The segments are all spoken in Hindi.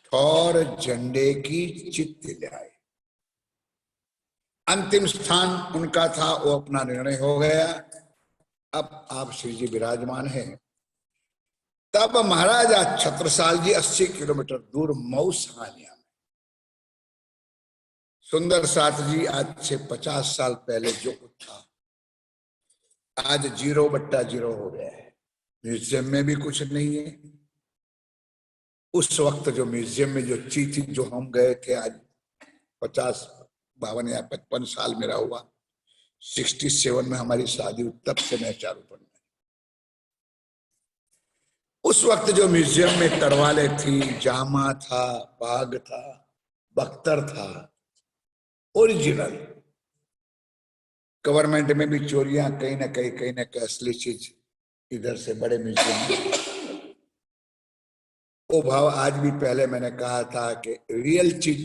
ठौर झंडे की चित ल्याए। अंतिम स्थान उनका था, वो अपना निर्णय हो गया। अब आप श्री जी विराजमान हैं। तब महाराजा छत्रसाल जी 80 किलोमीटर दूर मऊ सानिया में, सुंदर साथ जी आज से 50 साल पहले जो कुछ था आज 0/0 हो गया है। म्यूजियम में भी कुछ नहीं है। उस वक्त जो म्यूजियम में जो चीज थी, जो हम गए थे, आज 50, 52 या 55 साल मेरा हुआ, 67 में हमारी शादी हुई, तब से मैं चारूपन में। उस वक्त जो म्यूजियम में तरवाले थी, जामा था, बाग था, बख्तर था, ओरिजिनल। गवर्नमेंट में भी चोरियां कहीं ना कहीं असली चीज इधर से बड़े म्यूजियम में। वो भाव आज भी, पहले मैंने कहा था कि रियल चीज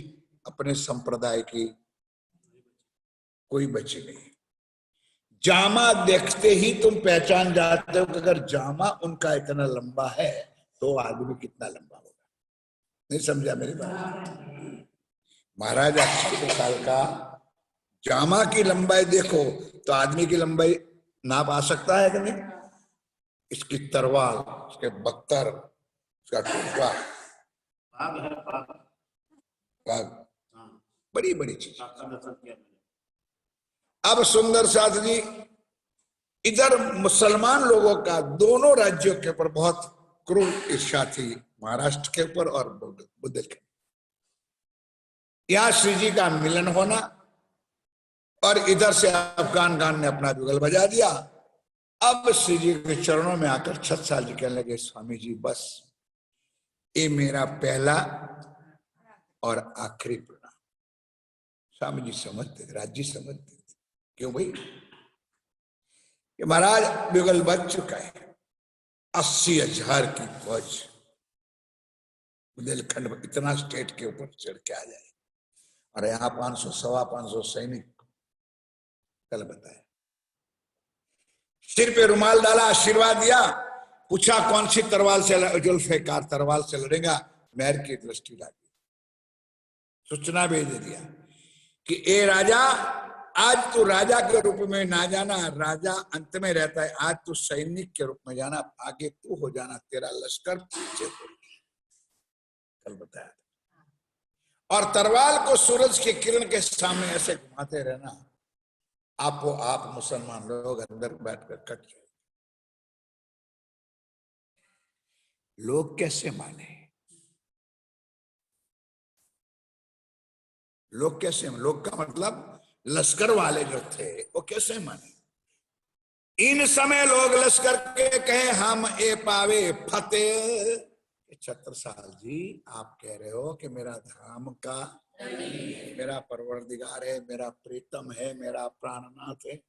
अपने संप्रदाय की कोई बची नहीं। जामा देखते ही तुम पहचान जाते हो कि अगर जामा उनका इतना लंबा है तो आदमी कितना लंबा होगा। नहीं समझा मेरी बात? महाराज 80 साल का जामा की लंबाई देखो तो आदमी की लंबाई नाप आ सकता है कि नहीं? इसकी तरवाल, इसके बख्तर, इसका टुकड़ा, बड़ी बड़ी चीज। अब सुंदर साथ जी, इधर मुसलमान लोगों का दोनों राज्यों के ऊपर बहुत क्रूर ईर्ष्या थी, महाराष्ट्र के ऊपर और बुंदेलखंड। यहां श्री जी का मिलन होना, और इधर से अफगान खान ने अपना जुगल बजा दिया। अब श्री जी के चरणों में आकर छत्रसाल जी कहने लगे, स्वामी जी बस ये मेरा पहला और आखिरी प्रणाम। स्वामी जी समझते, राज जी समझते। क्यों भाई? कि महाराज जुगल बज चुका है, 80,000 की फौज बुंदेलखंड में, इतना स्टेट के ऊपर चढ़ के आ जाए, और यहाँ 500, 550 सैनिक। कल बताया, सिर पे रुमाल डाला, आशीर्वाद दिया, पूछा कौन सी तरवाल से, जुल्फिकार तरवाल से लड़ेगा? मेहर की दृष्टि डाली, सूचना भेज दिया कि ए राजा, आज तू राजा के रूप में ना जाना, राजा अंत में रहता है, आज तू सैनिक के रूप में जाना, आगे तू हो जाना, तेरा लश्कर पीछे हो। कल बताया। और तरवाल को सूरज की किरण के सामने ऐसे घुमाते रहना, आप मुसलमान लोग अंदर बैठकर कट जाए। लोग कैसे माने? लोग कैसे? लोग का मतलब लश्कर वाले जो थे वो कैसे माने? इन समय लोग लश्कर के कहे हम ए पावे फतेह। छत्रसाल जी आप कह रहे हो कि मेरा धाम का, मेरा परवरदिगार है, मेरा प्रीतम है, मेरा प्राणनाथ है,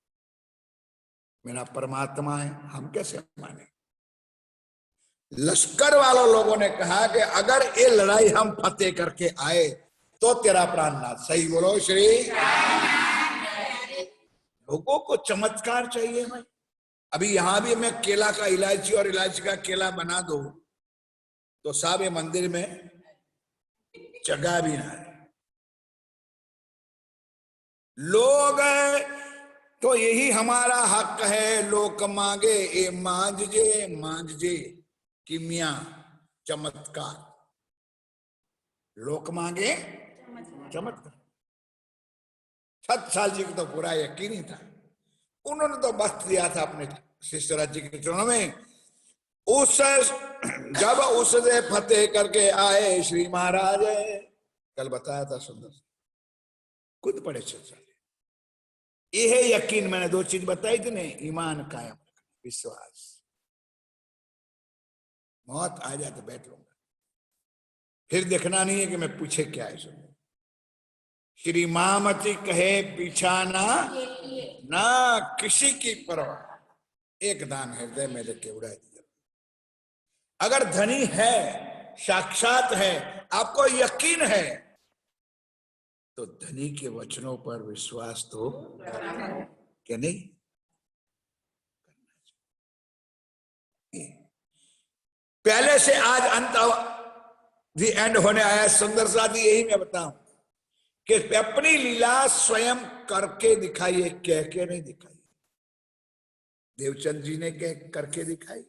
मेरा परमात्मा है, हम कैसे माने? लश्कर वालों लोगों ने कहा कि अगर ये लड़ाई हम फतेह करके आए तो तेरा प्राणनाथ। सही बोलो श्री। लोगों को चमत्कार चाहिए भाई। अभी यहां भी मैं केला का इलायची और इलायची का केला बना दो तो साहब ये मंदिर में जगह भी ना है। लोग तो यही हमारा हक है, लोग मांगे ए मांझ जे कि मियां चमत्कार। लोक मांगे चमत्कार। छत्रसाल जी को तो पूरा यकीन ही था। उन्होंने तो वस्त्र दिया था अपने शिष्यराज जी के चरणों में। उस जब उससे फतेह करके आए श्री महाराज, कल बताया था सुंदर, खुद पढ़े छत्रसाल। यह यकीन, मैंने दो चीज बताई थी ने, ईमान कायम रखना, विश्वास। मौत आ जाए तो बैठ लूंगा, फिर देखना नहीं है कि मैं पूछे क्या है। सुन, श्री महामती कहे पीछा ना किसी की परवाह, एक दान हृदय में लेके उड़ा दिया। अगर धनी है, साक्षात है, आपको यकीन है, तो धनी के वचनों पर विश्वास तो क्या नहीं? पहले से आज अंत दी एंड होने आया सुंदर साथ यही मैं बताऊं कि अपनी लीला स्वयं करके दिखाई है, कह के नहीं दिखाई। देवचंद जी ने करके दिखाई,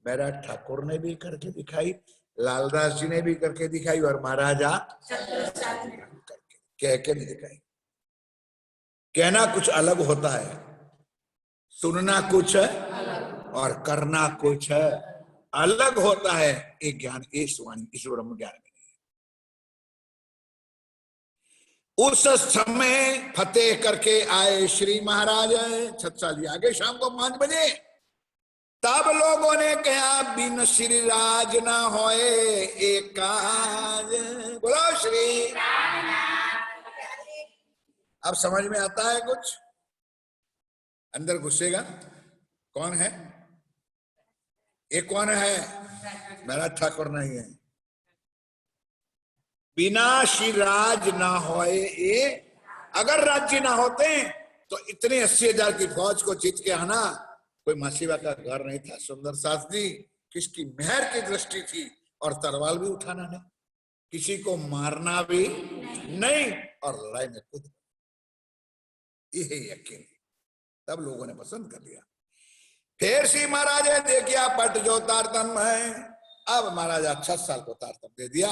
बैराज ठाकुर ने भी करके दिखाई, लालदास जी ने भी करके दिखाई, और महाराजा करके कह के नहीं दिखाई। कहना कुछ अलग होता है, सुनना कुछ और करना कुछ अलग होता है। एक ज्ञान, इस वाणी, इस ब्रह्म ज्ञान में उस समय फतेह करके आए श्री महाराज छत्साली आगे शाम को 5 बजे। तब लोगों ने कहा बिन श्री राज ना होए एक काज। बोलो श्री। अब समझ में आता है कुछ? अंदर घुसेगा। कौन है ये? कौन है? मेरा ठाकुर नहीं है। बिना श्री राज ना होए ये, अगर राज्य ना होते तो इतने 80,000 की फौज को जीत के आना कोई मासीबा का घर नहीं था। सुंदर सास जी किसकी मेहर की दृष्टि थी, और तलवार भी उठाना नहीं, किसी को मारना भी नहीं, और लड़ाई में खुद यही यकीन। तब लोगों ने पसंद कर लिया। फिर श्री महाराज ने देखिया पट जो तारतम है। अब महाराजा 6 साल को तारतम दे दिया।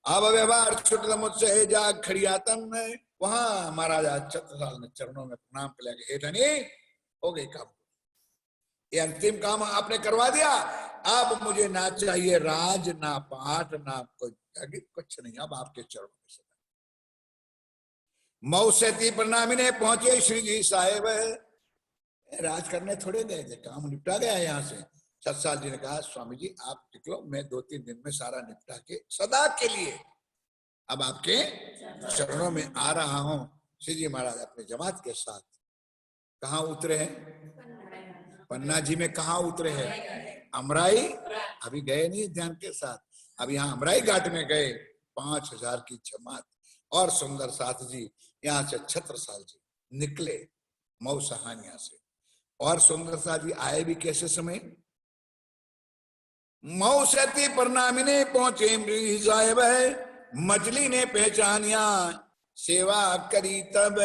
अब व्यवहार छुट मुझसे जाग खड़ियातम में। वहां महाराजा 6 साल में चरणों में प्रणाम कर लिया, एठनी हो गई काम, ये अंतिम काम आपने करवा दिया। अब मुझे ना चाहिए राज, ना पाठ, ना कुछ नहीं, अब आपके चरणों में सदा। मौसती प्रणामी ने पहुंचे श्री जी साहेब। राज करने थोड़े गए थे, काम निपटा गया यहाँ से। छत्साल जी ने कहा स्वामी जी आप निकलो, मैं 2-3 दिन में सारा निपटा के सदा के लिए अब आपके चरणों में आ रहा हूं। श्री जी महाराज अपने जमात के साथ कहाँ उतरे हैं? पन्ना जी में कहाँ उतरे हैं? अमराई। अभी गए नहीं ध्यान के साथ, अब यहाँ अमराई घाट में गए। 5,000 की जमात और सुंदर साथ जी यहाँ से छत्रसाल जी निकले मऊ सहानिया से। और सुंदर साथ जी आए भी कैसे समय? मौसती प्रणामी ने पहुंचे साहेब, मजली ने पहचानिया सेवा करी तब।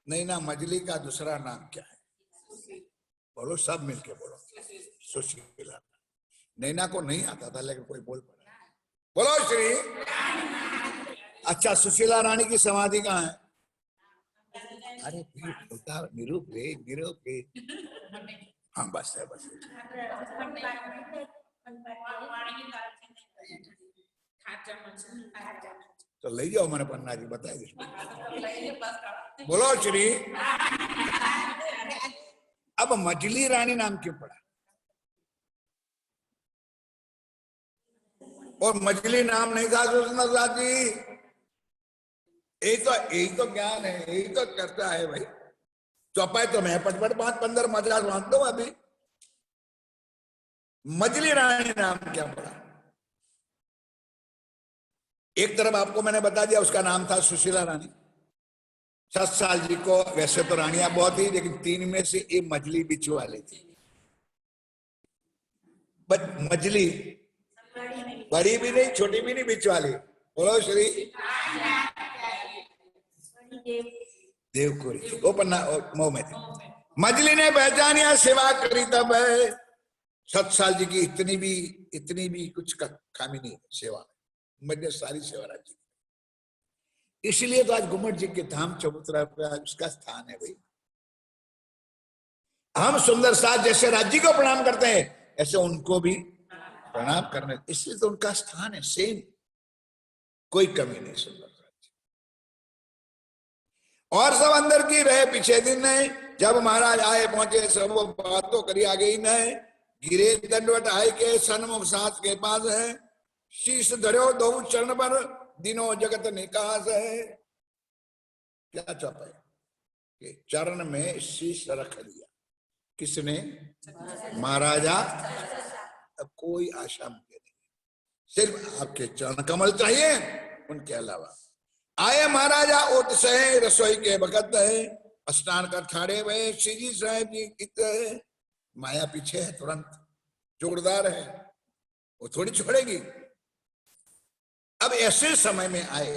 नहीं ना, मजली का दूसरा नाम क्या है? बोलो सब मिलके बोलो। सुशीला। नैना को नहीं आता था लेकिन कोई बोल पड़ा। बोलो श्री। अच्छा, सुशीला रानी की समाधि कहाँ है? अरे निरूप हाँ बस है, बस है। तो ले जाओ मैंने पन्ना जी बताए। बोलो श्री। अब मजली रानी नाम क्यों पड़ा? और मजली नाम नहीं था सुंदर साथ जी। यही तो ज्ञान है, यही तो चर्चा है भाई। चौपाई तो मैं पटपट 5-15 मद्रास बांध दो। अभी मजली रानी नाम क्या पड़ा? एक तरफ आपको मैंने बता दिया उसका नाम था सुशीला रानी। छत्साल जी को वैसे तो रानियां बहुत थी, लेकिन 3 में से एक मजली बिच्छू वाली थी। मजली बड़ी भी नहीं, छोटी भी नहीं, बिच्छू वाली। बोलो श्री। देवकुरी वो पन्ना मऊ में थी। मजली ने पहचानिया सेवा करी तब। 7 साल जी की इतनी भी कुछ खामी नहीं सेवा में, मैंने सारी सेवा राज्य। इसलिए तो आज गुम्मट जी के धाम चबूतरा पे उसका स्थान है भाई। हम सुंदर साथ जैसे राज्य को प्रणाम करते हैं, ऐसे उनको भी प्रणाम करने, इसलिए तो उनका स्थान है सेम, कोई कमी नहीं। सुंदर और सब अंदर की रहे पीछे दिन नहीं। जब महाराज आए पहुंचे सब बात तो करी आ गई नहीं। गिरे दंडवट आए के सन्मुख साथ के पास है। शीश धरो 2 चरण पर दिनों जगत निकास है। क्या चाहता है कि चरण में शीश रख दिया। किसने? महाराजा। अब कोई आशा मुझे नहीं, सिर्फ आपके चरण कमल चाहिए, उनके अलावा। आए महाराजा ओट सहे रसोई के बखत है। स्नान कर ठाड़े हुए श्री जी साहब जी कित है। माया पीछे है, तुरंत जोरदार है, वो थोड़ी छोड़ेगी। ऐसे समय में आए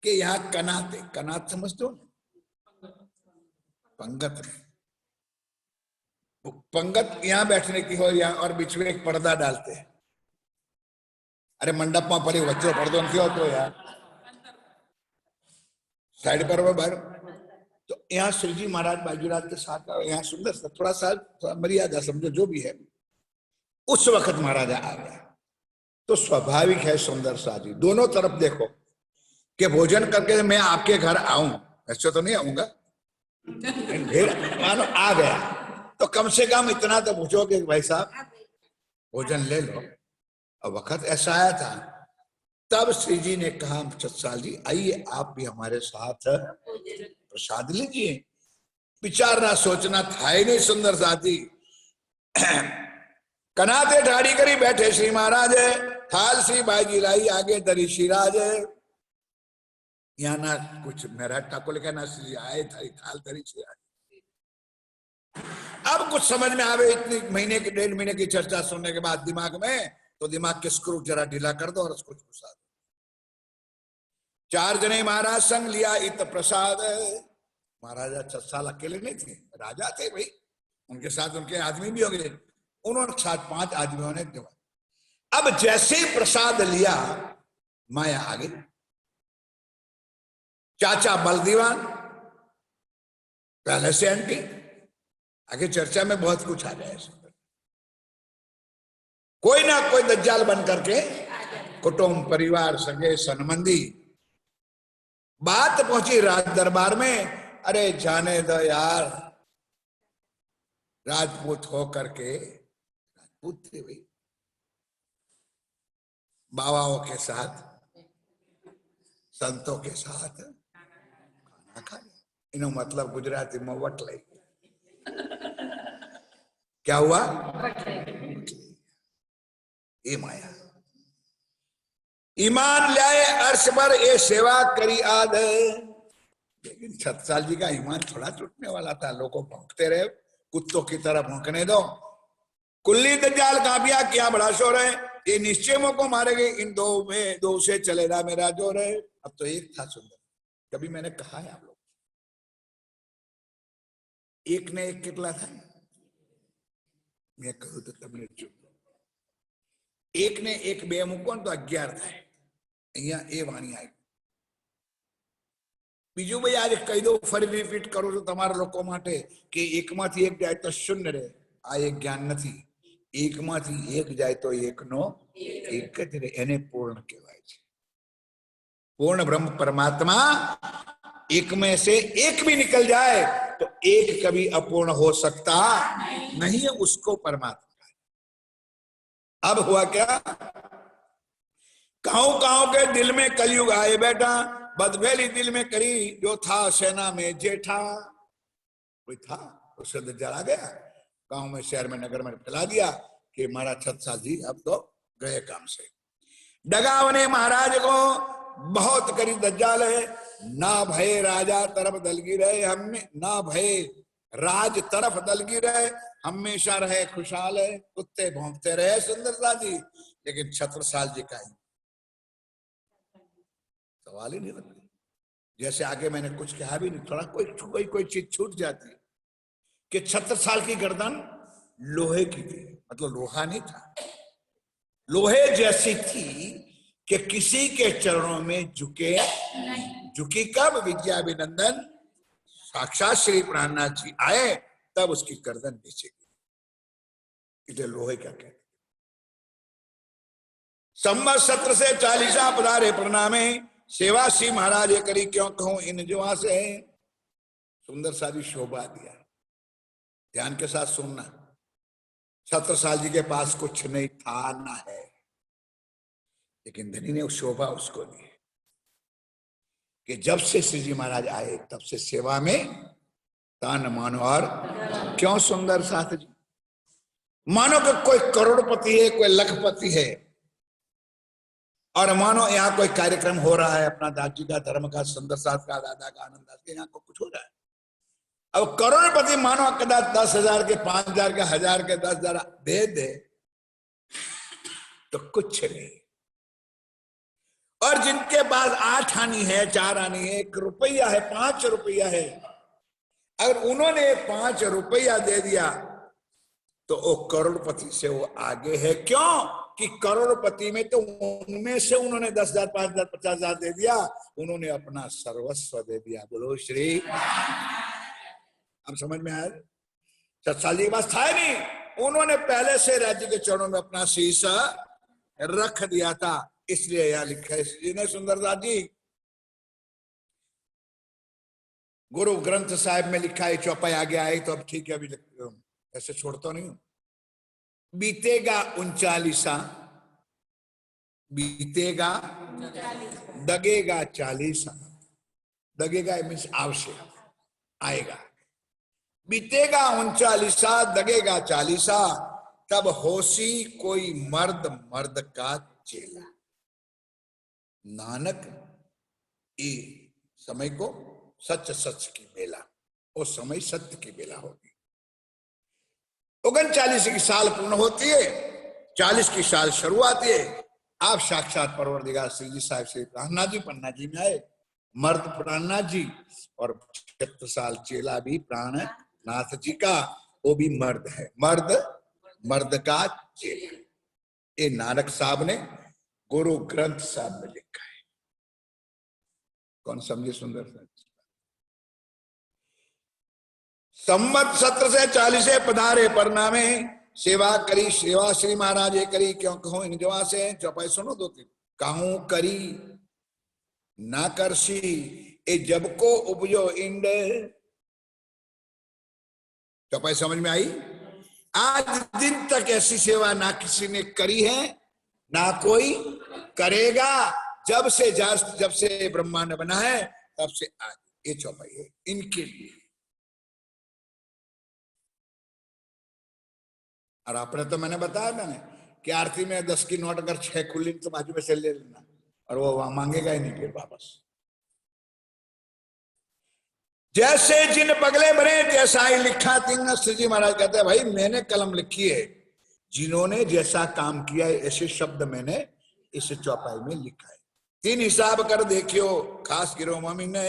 कि यहाँ कनाते, कनात समझते हो, पंगत में, पंगत यहाँ बैठने की हो, यहाँ और बीच में एक पर्दा डालते हैं। अरे मंडप में पड़ी वच्चे पर्दो नहीं होतो यार, साइड पर वो बाहर। तो यहाँ श्री जी महाराज बाजूराज के साथ, यहाँ सुंदर सा थोड़ा सा मर्यादा समझो जो भी है। उस वक्त महाराजा आ गया तो स्वाभाविक है सुंदर सा जी, दोनों तरफ देखो कि भोजन करके मैं आपके घर आऊं, ऐसे तो नहीं आऊंगा, फिर मानो आ गया तो कम से कम इतना तो पूछोगे भाई साहब भोजन ले लो। अब वक्त ऐसा आया था, तब श्री जी ने कहा छत्साल जी आइए आप भी हमारे साथ प्रसाद लीजिए। विचारना सोचना था ही नहीं सुंदर साथी। कनाते ठाड़ी करी बैठे श्री महाराज, थाल श्री बाजी लाई आगे दरी श्रीराज। यहाँ ना कुछ मेरा ठाकुर लिखा ना श्री आए थारी थाल दरी श्रीराज। अब कुछ समझ में आवे, इतनी महीने की 1.5 महीने की चर्चा सुनने के बाद दिमाग में, तो दिमाग के स्क्रू जरा ढीला कर दो और उसको घुसा दो। 4 जने महाराज संग लिया इत प्रसाद। महाराजा 6 साल अकेले नहीं थे, राजा थे भाई, उनके साथ उनके आदमी भी होंगे, उन्होंने साथ 5 आदमियों ने दिया। अब जैसे ही प्रसाद लिया माया आ गई। चाचा बलदीवान पहले से एंटी, आगे चर्चा में बहुत कुछ आ जाए। कोई ना कोई दज्जाल बन करके कुटुंब परिवार सगे सनमंदी। बात पहुंची राज दरबार में, अरे जाने दो यार, राजपूत हो करके, राजपूत थे भाई, बाबाओं के साथ संतों के साथ खाना खा, इनो मतलब गुजराती में वट लाई। क्या हुआ? ये माया। ईमान लाए अर्श पर ये सेवा करी आद। लेकिन छत्साल जी का ईमान थोड़ा टूटने वाला था। लोगों भौंकते रहे, कुत्तों की तरह भौंकने दो। कुल्ली दज्जाल काबिया क्या बड़ा शोर है, ये निश्चय को मारेंगे, इन 2 में 2 से चलेगा मेरा जोर है। अब तो एक था सुंदर, कभी मैंने कहा है आप लोग, एक ने एक कितना था, मैं कहूं तो तब चुप। एक ने एक बे मूको तो 11 था। અહીંયા એ વાણી આવી। બીજું ભાઈ આજે કહી દઉં, ફરી રિપીટ કરું છું તમારા લોકો માટે કે એકમાંથી એક જાય તો શૂન્ય રહે, આ એક જ્ઞાન નથી। એકમાંથી એક જાય તો એકનો એક જ રહે, એને પૂર્ણ કહેવાય છે। पूर्ण ब्रह्म परमात्मा एक में से एक भी निकल जाए तो एक कभी अपूर्ण हो सकता नहीं है, उसको परमात्मा। अब हुआ क्या, काऊ के दिल में कलयुग आए बैठा, बदफेली दिल में करी जो था सेना में जेठा। कोई था उससे दज्जाल आ गया, गांव में शहर में नगर में फैला दिया कि महाराज छत्साल जी अब तो गए काम से। डगावने महाराज को बहुत करी दज्जाल है, ना भय राजा तरफ दलगी रहे, हमने ना भय राज तरफ दलगी रहे, हमेशा रहे खुशहाल है। कुत्ते भौंकते रहे सुंदरता जी, लेकिन छत्रसाल जी का सवाल ही नहीं बनता। जैसे आगे मैंने कुछ कहा भी नहीं, थोड़ा कोई चीज छूट जाती है कि छत्रसाल की गर्दन लोहे की थी, मतलब लोहा नहीं था, लोहे जैसी थी कि किसी के चरणों में झुके नहीं। झुकी कब? विद्याभिनंदन साक्षात श्री प्राणनाथ जी आए तब उसकी गर्दन नीचे गई। इसे लोहे क्या कहते। संवत 17 से 40 पधारे प्रणामे, सेवा श्री महाराज करी क्यों कहूं इन जुआ से। सुंदर सारी शोभा दिया, ध्यान के साथ सुनना। छत्रसाल जी के पास कुछ नहीं था ना है, लेकिन धनी ने उस शोभा उसको दी कि जब से श्री जी महाराज आए तब से सेवा में तन मन और क्यों सुंदर साथ जी। मानो कि कोई करोड़पति है, कोई लखपति है, और मानो यहाँ कोई कार्यक्रम हो रहा है अपना दास जी का, धर्म का, सुंदर साथ का, दादा का, आनंद दास के, यहाँ को कुछ हो रहा है। अब करोड़पति मानो कदाच 10,000 के, 5,000 के, 1,000 के, 10,000 दे तो कुछ नहीं। और जिनके पास 8 आनी है, 4 आनी है, 1 रुपया है, 5 रुपया है, अगर उन्होंने 5 रुपया दे दिया तो वो करोड़पति से वो आगे है। क्यों कि करोड़पति में तो उनमें से उन्होंने 10,000, 5,000, 50,000 दे दिया, उन्होंने अपना सर्वस्व दे दिया। बोलो श्री। अब समझ में आया? सत्साल जी के पास था ही नहीं, उन्होंने पहले से राज्य के चरणों में अपना शीश रख दिया था, इसलिए यह लिखा है जी ने सुंदरदास जी। गुरु ग्रंथ साहिब में लिखा है, चौपाई आगे आई तो अब ठीक है, अभी ऐसे छोड़ता नहीं हूं। बीतेगा 39, बीतेगा, दगेगा 40, दगेगा मीन्स आवश्यक आएगा, बीतेगा 39, दगेगा 40, तब होशी कोई मर्द मर्द का चेला। नानक ये समय को सच सच की बेला, वो समय सत्य की बेला होगी। 39 की साल पूर्ण होती है, 40 की साल शुरू आती है। आप साक्षात परवरदिगार श्री जी साहिब से प्राणनाथ जी पन्ना जी में आए, मर्द प्राणनाथ जी, और 76 साल चेला भी प्राणनाथ जी का, वो भी मर्द है, मर्द मर्द का चेला। ये नानक साहब ने गुरु ग्रंथ साहब में लिखा है। कौन समझे सुंदर सा? संवत 17 से 40 पधारे परनामे, सेवा करी सेवा श्री महाराज करी, क्यों कहूं इन जवा से। चौपाई सुनो 2-3। कहूं करी ना करसी, ए जब को उपजो इंड। चौपाई समझ में आई? आज दिन तक ऐसी सेवा ना किसी ने करी है, ना कोई करेगा। जब से ब्रह्मांड बना है तब से आज। ये चौपाई है इनके लिए। और आपने तो मैंने बताया मैंने कि आरती में 10 की नोट अगर 6 खुली तो बाजू में से ले लेना, और वो वहां मांगेगा ही नहीं फिर वापस। जैसे जिन पगले भरे जैसा ही लिखा तीन। श्री जी महाराज कहते हैं भाई मैंने कलम लिखी है, जिन्होंने जैसा काम किया है ऐसे शब्द मैंने इस चौपाई में लिखा है। 3 हिसाब कर देखियो खास गिरो मम्मी ने,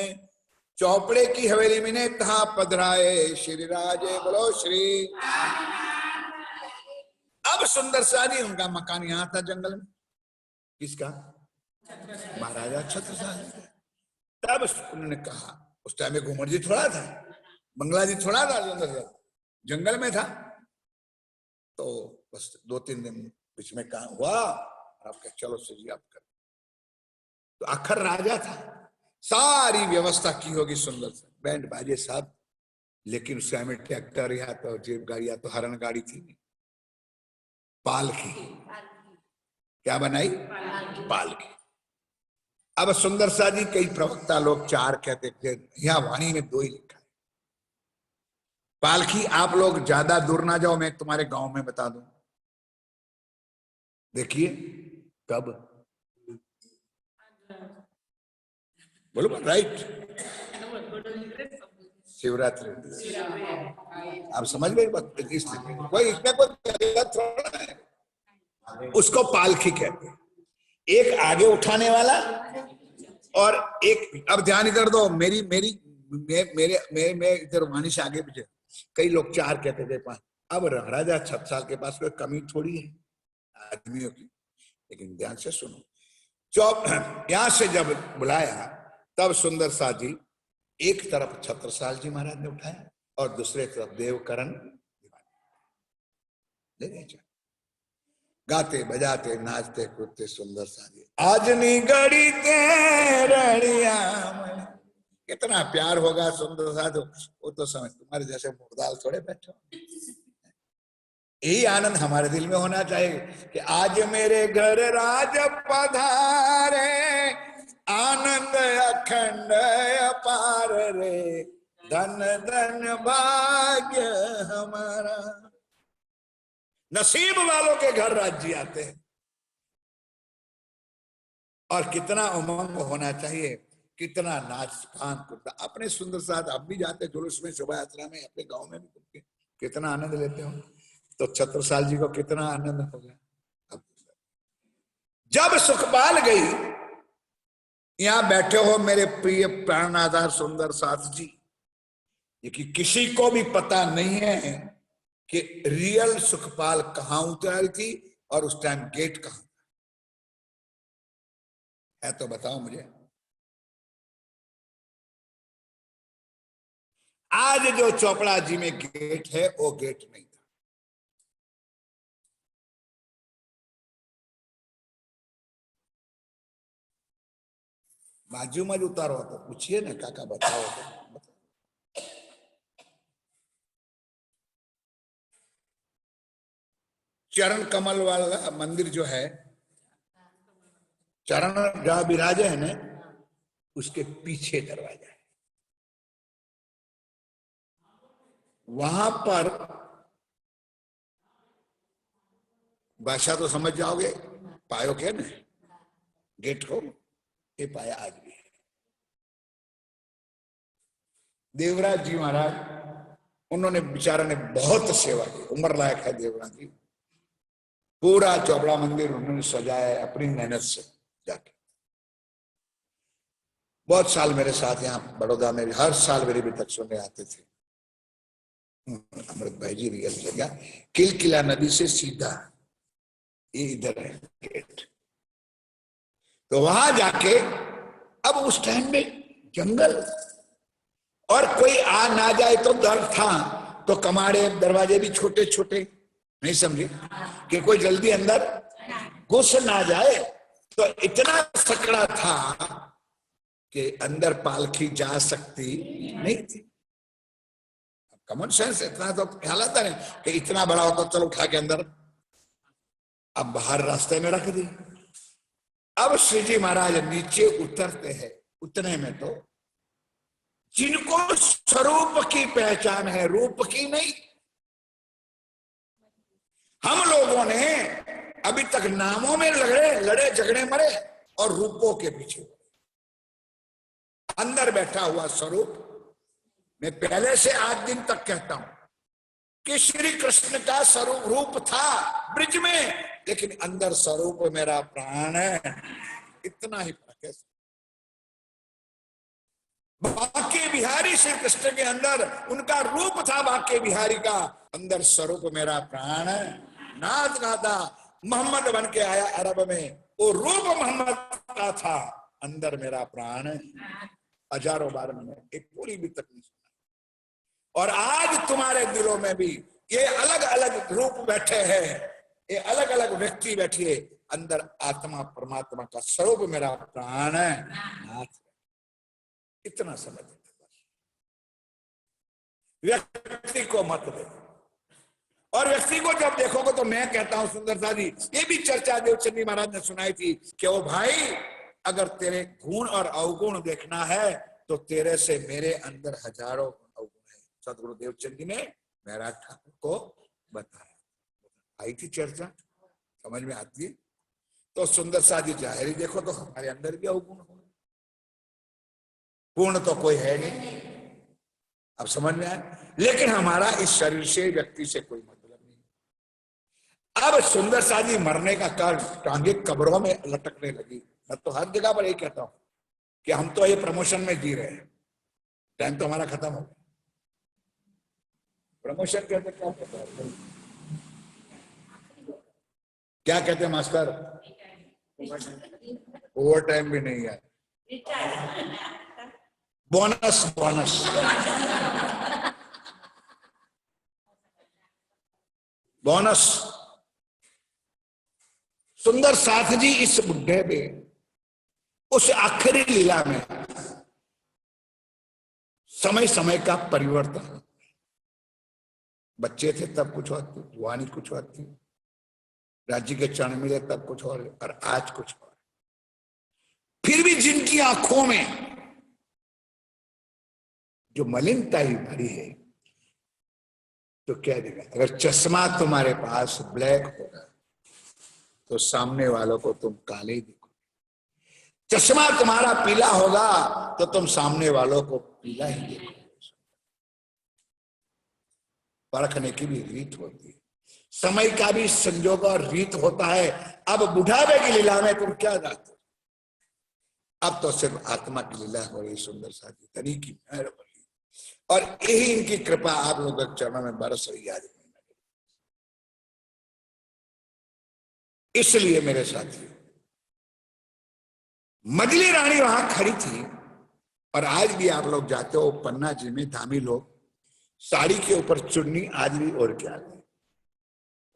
चौपड़े की हवेली में ने तहा पधराए श्री राजे। बोलो श्री। अब सुंदर सारी उनका मकान यहां था जंगल में। किसका? महाराजा छत्रसाल। तब उन्होंने कहा, उस टाइम में घूमर जी थोड़ा था, बंगला जी थोड़ा था, जंगल में था। तो बस 2-3 दिन बीच में काम हुआ, आपका चलो सर जी आप कर। तो आखिर राजा था, सारी व्यवस्था की होगी सुंदर से, बैंड बाजे साहब। लेकिन उस टाइम में ट्रैक्टर या तो जेब गाड़ी या तो हरण गाड़ी थी, पालकी। क्या बनाई? पालकी। अब सुंदर सा जी कई प्रवक्ता लोग 4 कहते थे, यहां वाणी में 2 ही लिखा है। पालकी आप लोग ज्यादा दूर ना जाओ, मैं तुम्हारे गांव में बता दूं। देखिए कब, बोलो राइट, शिवरात्रि। आप समझ गए बात? कोई इसमें कोई थोड़ा है। उसको पालकी कहते हैं, एक आगे उठाने वाला और एक। अब ध्यान इधर दो, मेरी मेरी मेरे इधर वाणी से आगे पीछे कई लोग 4 कहते थे 5। अब महाराजा छत्रसाल के पास कोई कमी थोड़ी है आदमियों की। लेकिन ध्यान से सुनो, यहां से जब बुलाया तब सुंदर सा जी एक तरफ छत्रसाल जी महाराज ने उठाया और दूसरे तरफ देवकरण ले गए। गाते बजाते नाचते कूदते सुंदर सा जी। आज नी गड़ी के रड़िया, कितना प्यार होगा सुंदर सा। वो तो समझ, तुम्हारे जैसे मुर्दाल थोड़े बैठे। यही आनंद हमारे दिल में होना चाहिए कि आज मेरे घर राज पधारे, आनंद अखंड अपार रे, धन धन भाग्य हमारा। नसीब वालों के घर राज्य आते हैं। और कितना उमंग होना चाहिए, कितना नाच गान कुर्ता। अपने सुंदर साथ आप भी जाते जुलूस में, शोभा यात्रा में, अपने गांव में भी कितना आनंद लेते हो। तो छत्रसाल जी को कितना आनंद हो गया। जब सुखपाल गई यहां बैठे हो मेरे प्रिय प्राणाधार सुंदर साथ जी, ये कि किसी को भी पता नहीं है कि रियल सुखपाल कहां उतरी थी और उस टाइम गेट कहां है, तो बताओ मुझे। आज जो चोपड़ा जी में गेट है वो गेट नहीं था। बाजू में उतारो तो पूछिए ना, काका बताओ तो। चरण कमल वाला मंदिर जो है, चरण जहां विराजे है ना, उसके पीछे दरवाजा है। वहां पर भाषा तो समझ जाओगे, पायो क्या ना गेट को, ये पाया आज भी है। देवराज जी महाराज, उन्होंने बेचारा ने बहुत सेवा की, उम्र लायक है देवराज जी। पूरा चौबड़ा मंदिर उन्होंने सजाया है अपनी मेहनत से जाके। बहुत साल मेरे साथ यहाँ बड़ौदा में हर साल मेरे भी तक सुनने आते थे। अमृत भाई जी रियल जगह, किलकिला नदी से सीधा ये इधर है गेट। तो वहां जाके, अब उस टाइम में जंगल और कोई आ ना जाए तो डर था, तो कमाड़े दरवाजे भी छोटे छोटे, नहीं समझे कि कोई जल्दी अंदर घुस ना जाए। तो इतना सकड़ा था कि अंदर पालकी जा सकती नहीं थी। कॉमन सेंस इतना तो ख्याल आता है कि इतना बड़ा होता चलो उठा के अंदर, अब बाहर रास्ते में रख दी। अब श्री जी महाराज नीचे उतरते हैं, उतने में तो जिनको स्वरूप की पहचान है, रूप की नहीं। हम लोगों ने अभी तक नामों में लड़े झगड़े मरे और रूपों के पीछे। अंदर बैठा हुआ स्वरूप, मैं पहले से आज दिन तक कहता हूं कि श्री कृष्ण का स्वरूप रूप था ब्रिज में, लेकिन अंदर स्वरूप मेरा प्राण है, इतना ही फर्क है। बांके बिहारी श्री कृष्ण के अंदर उनका रूप था, बांके बिहारी का अंदर स्वरूप मेरा प्राण है। नाथ गाता मोहम्मद बन के आया अरब में, वो रूप मोहम्मद का था, अंदर मेरा प्राण है। हजारों बार मैंने एक पूरी भी तक नहीं सुना। और आज तुम्हारे दिलों में भी ये अलग अलग रूप बैठे हैं, ये अलग अलग व्यक्ति बैठिए, अंदर आत्मा परमात्मा का स्वरूप मेरा प्राण है, नाथ। इतना समझ, व्यक्ति को मत देखो। और व्यक्ति को जब देखोगे तो मैं कहता हूं सुंदरता जी, ये भी चर्चा देवचंदी महाराज ने सुनाई थी कि ओ भाई, अगर तेरे गुण और अवगुण देखना है तो तेरे से मेरे अंदर हजारों अवगुण है। सदगुरु देवचंद जी ने महाराज ठाकुर को बताया। आई थी चर्चा, समझ में आती है। तो सुंदर सा जी जाहिर देखो तो हमारे अंदर भी अवगुण हो, पूर्ण तो कोई है नहीं, अब समझ में आया। लेकिन हमारा इस शरीर से, व्यक्ति से कोई मतलब नहीं। अब सुंदर सा जी मरने का कारण, टांगे कब्रों में लटकने लगी। मैं तो हर जगह पर यही कहता हूं कि हम तो ये प्रमोशन में जी रहे हैं, टाइम तो हमारा खत्म हो गया। प्रमोशन कहते क्या कहते हैं, क्या कहते हैं मास्टर? ओवर टाइम भी नहीं है, बोनस बोनस। बोनस। सुंदर साथ जी इस बुढ़े में, उस आखिरी लीला में समय समय का परिवर्तन। बच्चे थे तब कुछ और थी, जवानी कुछ और थी, राज्य के चरण मिले तब कुछ और आज कुछ और। फिर भी जिनकी आंखों में जो मलिनता ही भरी है, तो क्या देगा? अगर चश्मा तुम्हारे पास ब्लैक होगा तो सामने वालों को तुम काले ही देखो। चश्मा तुम्हारा पीला होगा तो तुम सामने वालों को पीला ही देखो। परखने की भी रीत होती है, समय का भी संजोग और रीत होता है। अब बुढ़ापे की लीला में तुम क्या जानते हो? अब तो सिर्फ आत्मा की लीला हो रही सुंदर सा जी, धनी की मेहरबानी, और यही इनकी कृपा आप लोगों के चरणों में बरस रही है आज। इसलिए मेरे साथी, मजली रानी वहां खड़ी थी, और आज भी आप लोग जाते हो पन्ना जी में, धामी लोग साड़ी के ऊपर चुन्नी आज भी ओढ़ के आते हैं,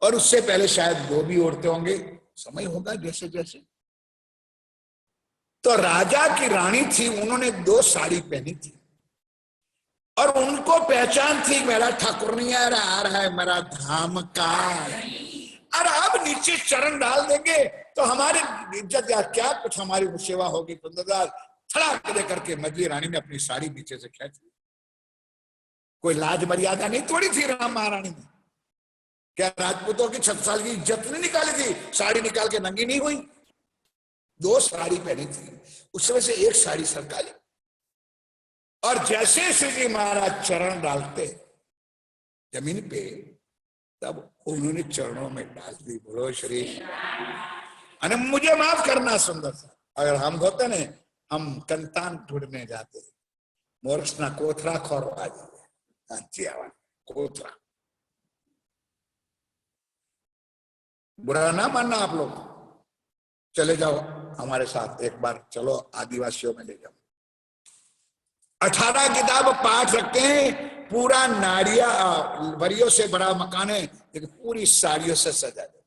और उससे पहले शायद वो भी ओढ़ते होंगे, समय होगा जैसे जैसे। तो राजा की रानी थी, उन्होंने 2 साड़ी पहनी थी, और उनको पहचान थी मेरा ठाकुर नहीं आ रहा है, मेरा धाम का, और अब नीचे चरण डाल देंगे तो हमारी इज्जत या क्या कुछ हमारी सेवा होगी। सुंदरदास थड़ाक दे करके मजली रानी ने अपनी साड़ी नीचे से खींच ली। कोई लाज मर्यादा नहीं तोड़ी थी राम महारानी ने? क्या राजपूतों की 6 साल की इज्जत नहीं निकाली थी? साड़ी निकाल के नंगी नहीं हुई? 2 साड़ी पहनी थी, उसमें से एक साड़ी सरका ली, और जैसे श्री जी महाराज चरण डालते जमीन पे, तब उन्होंने चरणों में डाल दी, बोलो श्री। अरे मुझे माफ करना सुंदर सा, अगर हम होते ने, हम कंतान ढूंढने जाते, मोरस ना कोथरा खोरवा जाते, कोथरा। बुरा ना मानना आप लोग, चले जाओ हमारे साथ एक बार, चलो आदिवासियों में ले जाओ। 18 किताब पाठ रखते हैं, पूरा नारिया वरियों से बड़ा मकान है, लेकिन पूरी साड़ियों से सजा दे,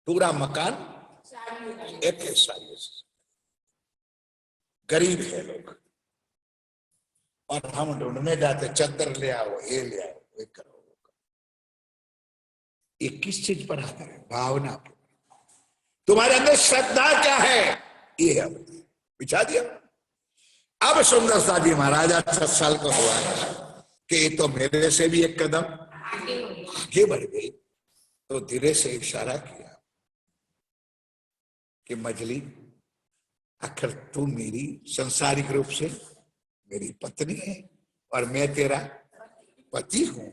पूरा मकान एक साड़ियों से। गरीब है लोग, और हम ढूंढने जाते, चद्दर ले आओ, ये ले आओ, ये करो। ये किस चीज पर आता है? भावना पर। तुम्हारे अंदर श्रद्धा क्या है, ये अब बिछा दिया। अब सुंदर सा जी महाराजा 6 साल का हुआ कि ये तो मेरे से भी एक कदम आगे बढ़ गई, तो धीरे से इशारा किया कि मजली, आखिर तू मेरी संसारिक रूप से मेरी पत्नी है, और मैं तेरा पति हूं,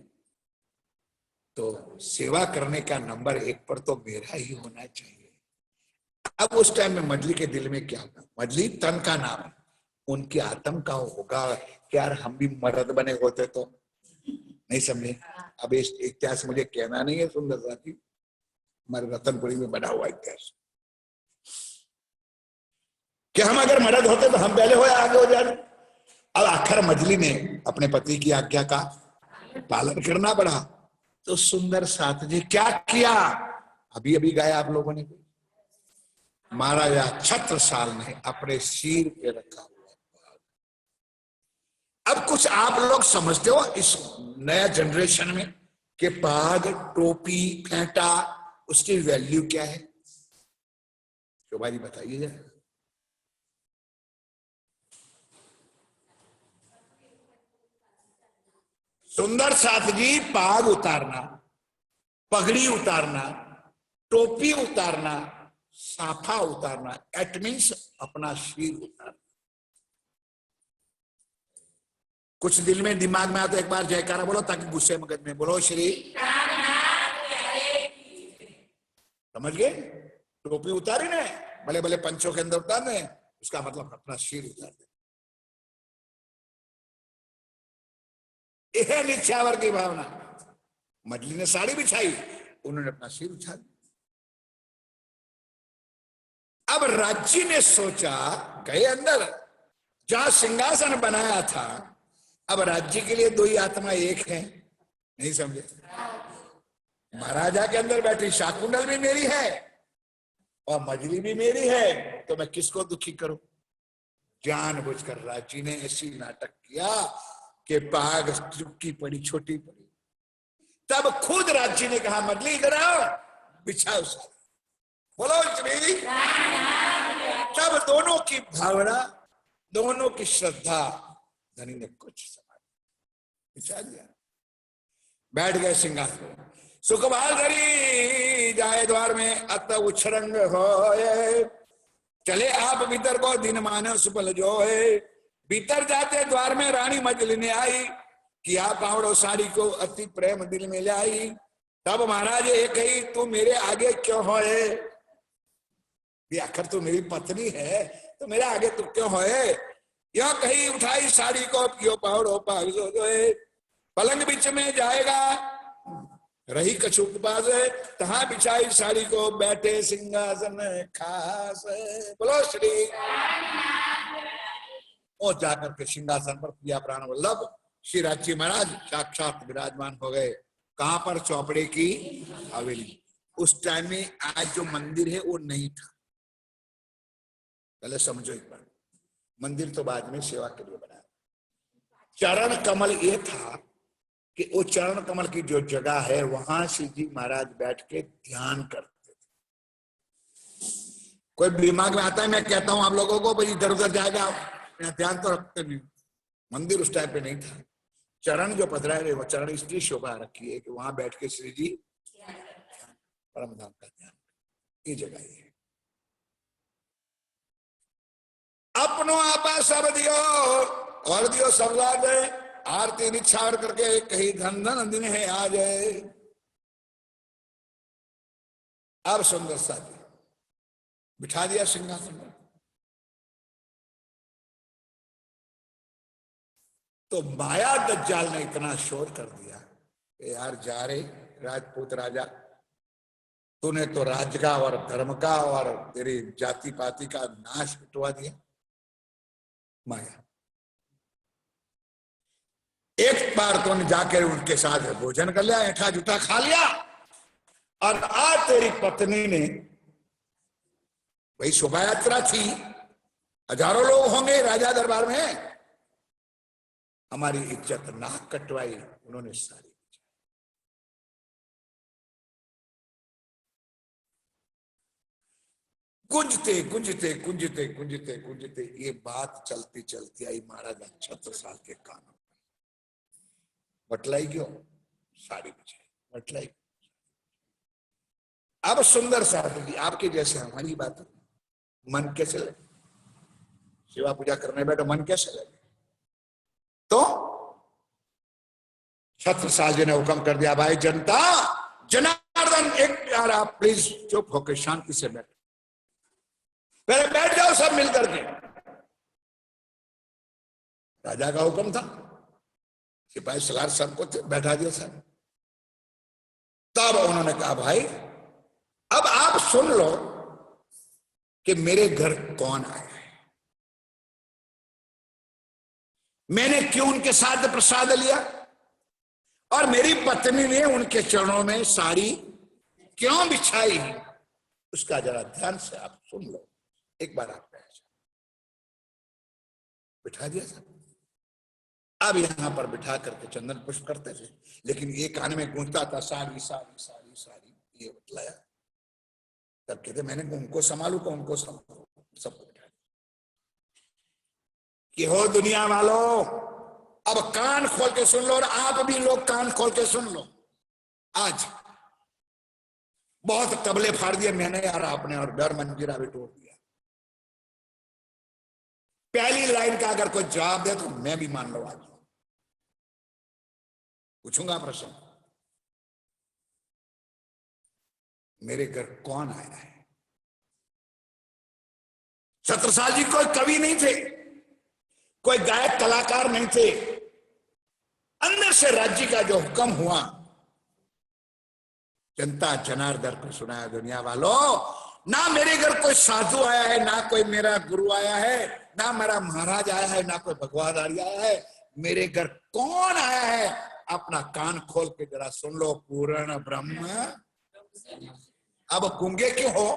तो सेवा करने का नंबर 1 पर तो मेरा ही होना चाहिए। अब उस टाइम में मजली के दिल में क्या होगा? मजली तन का नाम है, उनकी आत्म का होगा कि यार हम भी मर्द बने होते तो। नहीं समझे? अब इस इतिहास मुझे कहना नहीं है सुंदर साथी, हमारे रतनपुरी में बना हुआ इतिहास, कि हम अगर मर्द होते तो हम पहले हो या आगे हो जाते। अब आखिर मजली ने अपने पति की आज्ञा का पालन करना पड़ा, तो सुंदर साथ जी क्या किया? अभी अभी गाया आप लोगों ने, महाराजा छत्रसाल ने अपने सिर पे रखा हुआ। अब कुछ आप लोग समझते हो इस नया जनरेशन में कि पाग, टोपी, फेंटा, उसकी वैल्यू क्या है? शोभा जी बताइए जरा। सुंदर साथ जी, पाग उतारना, पगड़ी उतारना, टोपी उतारना, साफा उतारना, एट मीन्स अपना सिर उतारना। कुछ दिल में दिमाग में आता, एक बार जयकारा बोलो ताकि गुस्से मगज में बोलो श्री। समझ गए? टोपी उतारी ने, भले भले पंचों के अंदर उतारने, उसका मतलब अपना सिर उतार दे। यह निछावर की भावना। मजली ने साड़ी बिछाई, उन्होंने अपना सिर उछाल दिया। अब राज्य ने सोचा, गए अंदर जहां सिंहासन बनाया था, अब राज्य के लिए 2 ही आत्मा एक है। नहीं समझे? महाराजा के अंदर बैठी शाकुंडल भी मेरी है और मजली भी मेरी है, तो मैं किसको दुखी करूं? जानबूझकर राज्य ने ऐसी नाटक किया कि पाग चुपकी पड़ी, छोटी पड़ी। तब खुद राज्य ने कहा, मजली इधर आओ, बिछाओ सारी, बोलो श्री। तब दोनों की भावना, दोनों की श्रद्धा, धनी ने कुछ समझ बिछा दिया, बैठ गए सिंहासन। सुखबाल धरी जाए द्वार में, अत उछरंग होए, चले आप भीतर को दिन मानो सुपल जो है। भीतर जाते द्वार में रानी मजली ने आई, किया पावड़ो साड़ी को अति प्रेम दिल में लाई। तब महाराज ये कही, तू मेरे आगे क्यों होए? ये आखिर तो मेरी पत्नी है, तो मेरे आगे तू क्यों है? या कहीं उठाई साड़ी को पियो पहाड़ो पागो जो पलंग बीच में जाएगा, रही कछुक पास तहां बिछाई साड़ी को बैठे सिंहासन खास। बोलो श्री। और जाकर के सिंहासन पर प्रिया प्राण वल्लभ श्री राजी महाराज साक्षात विराजमान हो गए। कहां पर? चौपड़े की हवेली। उस टाइम में आज जो मंदिर है वो नहीं था, पहले समझो एक बार। मंदिर तो बाद में सेवा के लिए बनाया। चरण कमल ये था कि वो चरण कमल की जो जगह है वहां श्री जी महाराज बैठ के ध्यान करते थे। कोई दिमाग में आता है, मैं कहता हूं आप लोगों को भाई इधर उधर जाएगा, ध्यान तो रखते नहीं। मंदिर उस टाइम पे नहीं था। चरण जो पधराए रहे वो चरण इसलिए शोभा रखी है कि वहां बैठ के श्री जी परम धाम का ध्यान, ये जगह है। अपनो आपा सब दियो और दियो सब लाग गए, आरती निछावर करके कहीं धन धन दिन है आ जाए। अब सुंदर सा जी बिठा दिया सिंहासन में। तो माया दज्जाल ने इतना शोर कर दिया कि यार जा रे राजपूत राजा, तूने तो राज्य का और धर्म का और तेरी जाति पाति का नाश मिटवा दिया। माया एक बार तो ने जाकर उनके साथ भोजन कर लिया, ऐठा जूठा खा लिया, और आज तेरी पत्नी ने, वही शोभा यात्रा थी, हजारों लोग होंगे राजा दरबार में, हमारी इज्जत नाक कटवाई उन्होंने सारी। गुंजते गुंजते गुंजते गुंजते गुंजते ये बात चलती चलती आई महाराजा छत्रसाल के कानों। बटलाई क्यों? साड़ी बिछाई, बटलाई। अब सुंदर साहब आपके जैसे हमारी बात मन कैसे लगे? सेवा पूजा करने बैठो मन कैसे लगे? तो छत्रसाल जी ने हुक्म कर दिया, भाई जनता, जनार्दन एक यार आप प्लीज चुप होकर शांति से बैठो, पहले बैठ जाओ सब मिलकर के। राजा का हुक्म था, सिपाही सलार सबको बैठा दिया सब। तब उन्होंने कहा भाई अब आप सुन लो कि मेरे घर कौन आया है, मैंने क्यों उनके साथ प्रसाद लिया, और मेरी पत्नी ने उनके चरणों में साड़ी क्यों बिछाई, उसका जरा ध्यान से आप सुन लो। एक बार आप बिठा दिया सब। अब यहां पर बिठा करके चंदन पुष्प करते थे, लेकिन ये कान में गूंजता था साड़ी साड़ी साड़ी साड़ी, ये बतलाया। तब कहते मैंने उनको संभालू को उनको संभालू, सबको बिठा दिया कि हो दुनिया वालों, अब कान खोल के सुन लो, और आप भी लोग कान खोल के सुन लो। आज बहुत तबले फाड़ दिए मैंने यार आपने, और डर मंजीरा भी तोड़ दिया। पहली लाइन का अगर कोई जवाब दे तो मैं भी मान लो। आज पूछूंगा प्रश्न, मेरे घर कौन आया है? छत्रसाल जी कोई कवि नहीं थे, कोई गायक कलाकार नहीं थे, अंदर से राज्य का जो हुक्म हुआ, जनता जनार्दन को सुनाया, दुनिया वालों, ना मेरे घर कोई साधु आया है, ना कोई मेरा गुरु आया है, ना मेरा महाराज आया है, ना कोई भगवादारी आया है, मेरे घर कौन आया है? अपना कान खोल के जरा सुन लो। पूर्ण ब्रह्म। अब गूंगे क्यों हो?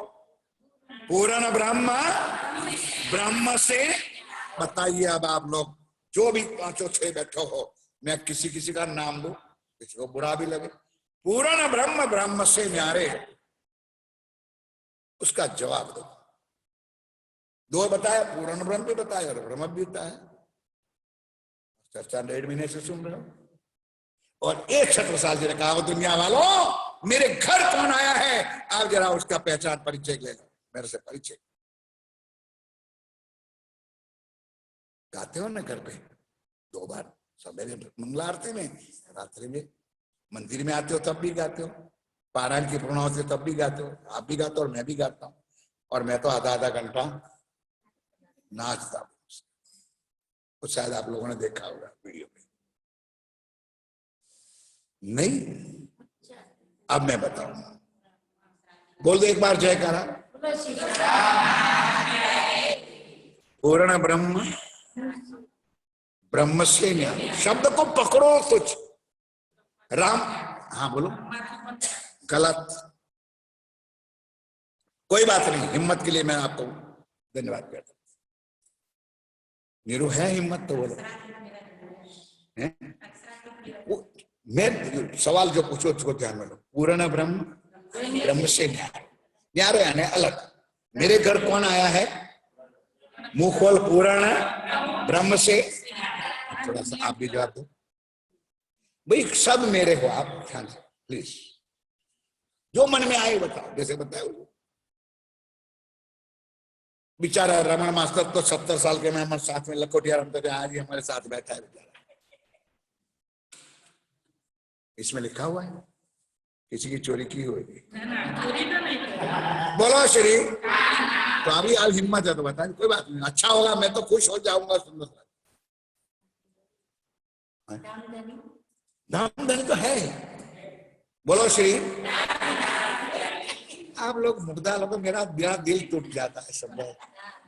पूर्ण ब्रह्म, ब्रह्म से बताइए। अब आप लोग जो भी पांचों छह बैठो हो, मैं किसी किसी का नाम दूं, किसी को बुरा भी लगे, पूर्ण ब्रह्म, ब्रह्म से न्यारे, उसका जवाब दो। दो बताया, पूर्ण ब्रह्म भी बताया और ब्रह्म भी बताया। चर्चा 1.5 महीने से सुन रहे हो। और एक छत्रसाल जी ने कहा, दुनिया वालों, मेरे घर कौन आया है? आप जरा उसका पहचान परिचय ले लो, मेरे से परिचय। गाते हो ना घर पे 2 बार, सवेरे मंगला आरती में, रात्रि में। मंदिर में आते हो तब भी गाते हो, पारायण की पूर्ण होती है तब भी गाते हो, आप भी गाते हो और मैं भी गाता हूँ। और मैं तो आधा आधा घंटा नाचता हूं। तो शायद आप लोगों ने देखा होगा वीडियो में। नहीं, अब मैं बताऊं, बोल दो एक बार जयकारा। पूर्ण ब्रह्म ब्रह्म से ज्ञान, शब्द को पकड़ो कुछ। राम, हाँ बोलो। गलत, कोई बात नहीं, हिम्मत के लिए मैं आपको धन्यवाद करता हूं। नीरू है हिम्मत तो बोलो। मैं सवाल जो पूछो उसको ध्यान में लो। पूर्ण ब्रह्म ब्रह्म से न्यार, न्यार यानी अलग। मेरे घर कौन आया है? मुंह खोल। पूर्ण ब्रह्म से, थोड़ा सा आप भी जवाब दो भाई, सब मेरे हो आप, ध्यान से प्लीज, जो मन में आए बताओ, जैसे बताओ। बेचारा रमन मास्टर तो 70 साल के, मैं हमारे साथ में लखोटिया रमते आज ही हमारे साथ बैठा है बेचारा। इसमें लिखा हुआ है किसी की चोरी की होगी? बोलो श्री। तो अभी आज हिम्मत है तो बता, कोई बात नहीं, अच्छा होगा, मैं तो खुश हो जाऊंगा। सुंदर धाम धनी तो है। बोलो श्री। आप लोग मुर्दा लोग, मेरा दिल टूट जाता है सब।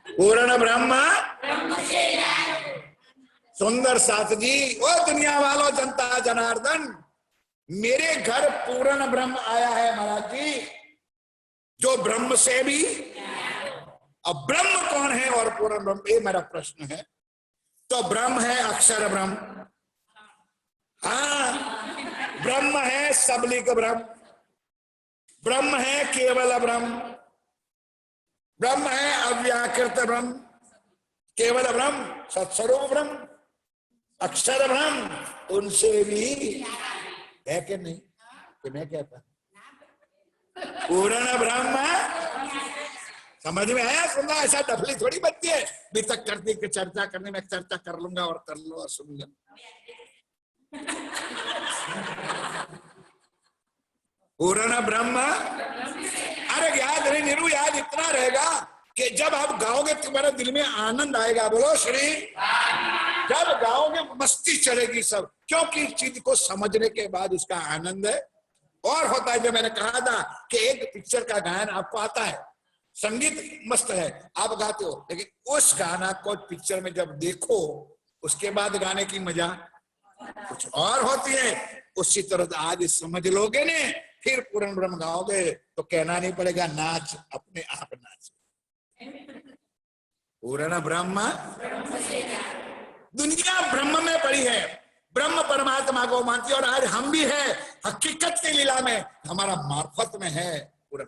पूर्ण ब्रह्म सुंदर साथ जी, ओ दुनिया वालों, जनता जनार्दन, मेरे घर पूर्ण ब्रह्म आया है महाराज जी, जो ब्रह्म से भी। अब ब्रह्म कौन है और पूर्ण ब्रह्म, ये मेरा प्रश्न है। तो ब्रह्म है अक्षर ब्रह्म, हाँ, ब्रह्म है सबलिक ब्रह्म, ब्रह्म है केवल ब्रह्म, ब्रह्म है अव्याकृत ब्रह्म, केवल ब्रह्म, सत्स्वरूप ब्रह्म, अक्षर ब्रह्म, उनसे भी है कि नहीं? कि मैं कहता पूर्ण ब्रह्म, समझ में आया? सुनना, ऐसा डफली थोड़ी बनती है अभी तक करती कि चर्चा करने में चर्चा कर लूंगा और कर लो और सुन लो। पूर्ण ब्रह्म, अरे याद नहीं नीरू, याद इतना रहेगा कि जब आप गाओगे तुम्हारे दिल में आनंद आएगा। बोलो श्री। जब गाओगे मस्ती चढ़ेगी सब, क्योंकि चीज को समझने के बाद उसका आनंद है और होता है। जो मैंने कहा था कि एक पिक्चर का गायन आपको आता है, संगीत मस्त है, आप गाते हो, लेकिन उस गाना को पिक्चर में जब देखो उसके बाद गाने की मजा कुछ और होती है। उसी तरह आज समझ लोगे ने, फिर पूर्ण ब्रह्म गाओगे तो कहना नहीं पड़ेगा, नाच अपने आप नाच। पूर्ण ब्रह्म, दुनिया ब्रह्म में पड़ी है, ब्रह्म परमात्मा को मानती है, और आज हम भी है हकीकत की लीला में, हमारा मार्फत में है पूर्ण।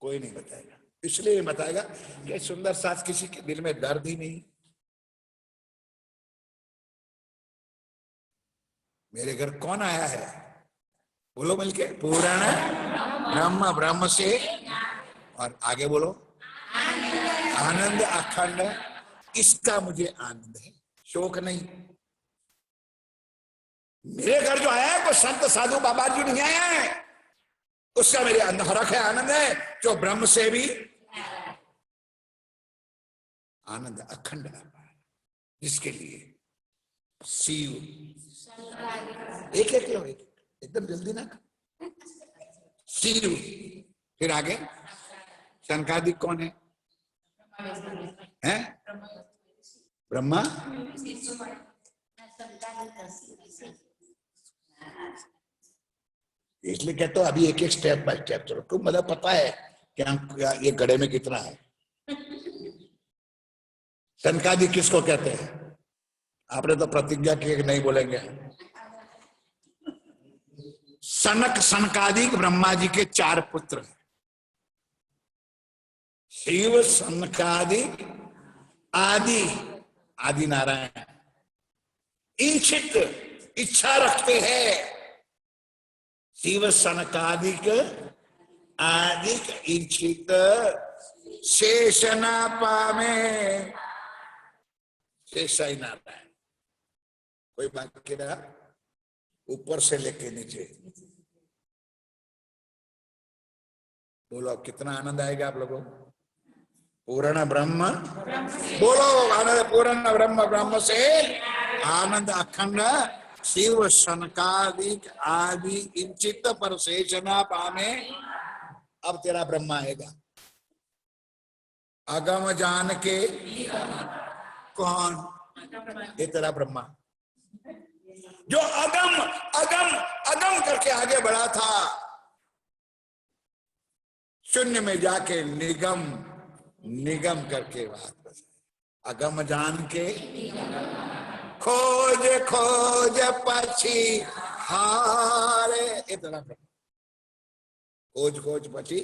कोई नहीं बताएगा, इसलिए बताएगा कि सुंदर सास किसी के दिल में दर्द ही नहीं। मेरे घर कौन आया है? बोलो मिलके, पूर्ण ब्रह्म ब्रह्म से, और आगे बोलो आनंद अखंड, इसका मुझे आनंद है, शोक नहीं। मेरे घर जो आया है कोई संत साधु बाबा जी नहीं आया है, उसका मेरे अंदर हरख है, आनंद है, जो ब्रह्म से भी आनंद अखंड, जिसके लिए शिव। एक एक लो, एकदम जल्दी ना। शिव, फिर आगे शंकादिक कौन है? हैं? ब्रह्मा, इसलिए कहते हो अभी एक एक स्टेप बाय स्टेप चलो। तुम मतलब पता है क्या ये गड़े में कितना है? शनकादि किसको कहते हैं? आपने तो प्रतिज्ञा की कि नहीं बोलेंगे। सनक सनकादिक ब्रह्मा जी के 4 पुत्र, शिव सनकादिक आदि, आदि नारायण, इच्छित इच्छा रखते हैं। शिव सनकादिक आदिक इच्छित शेषना पामे, शेषा ही नारायण। कोई बाकी रहा? ऊपर से लेके नीचे बोलो कितना आनंद आएगा आप लोगों को। पूर्ण ब्रह्म, बोलो आनंद पूर्ण ब्रह्म, ब्रह्म से आनंद अखंड शिव सनकादिक आदि इंचित पर शेषना पामे। अब तेरा ब्रह्म आएगा। अगम जान के कौन, ये तेरा ब्रह्मा जो अगम अगम अगम करके आगे बढ़ा था, शून्य में जाके निगम निगम करके बात बस। अगम जान के खोज खोज पछी हारे, इतना खोज खोज पछी।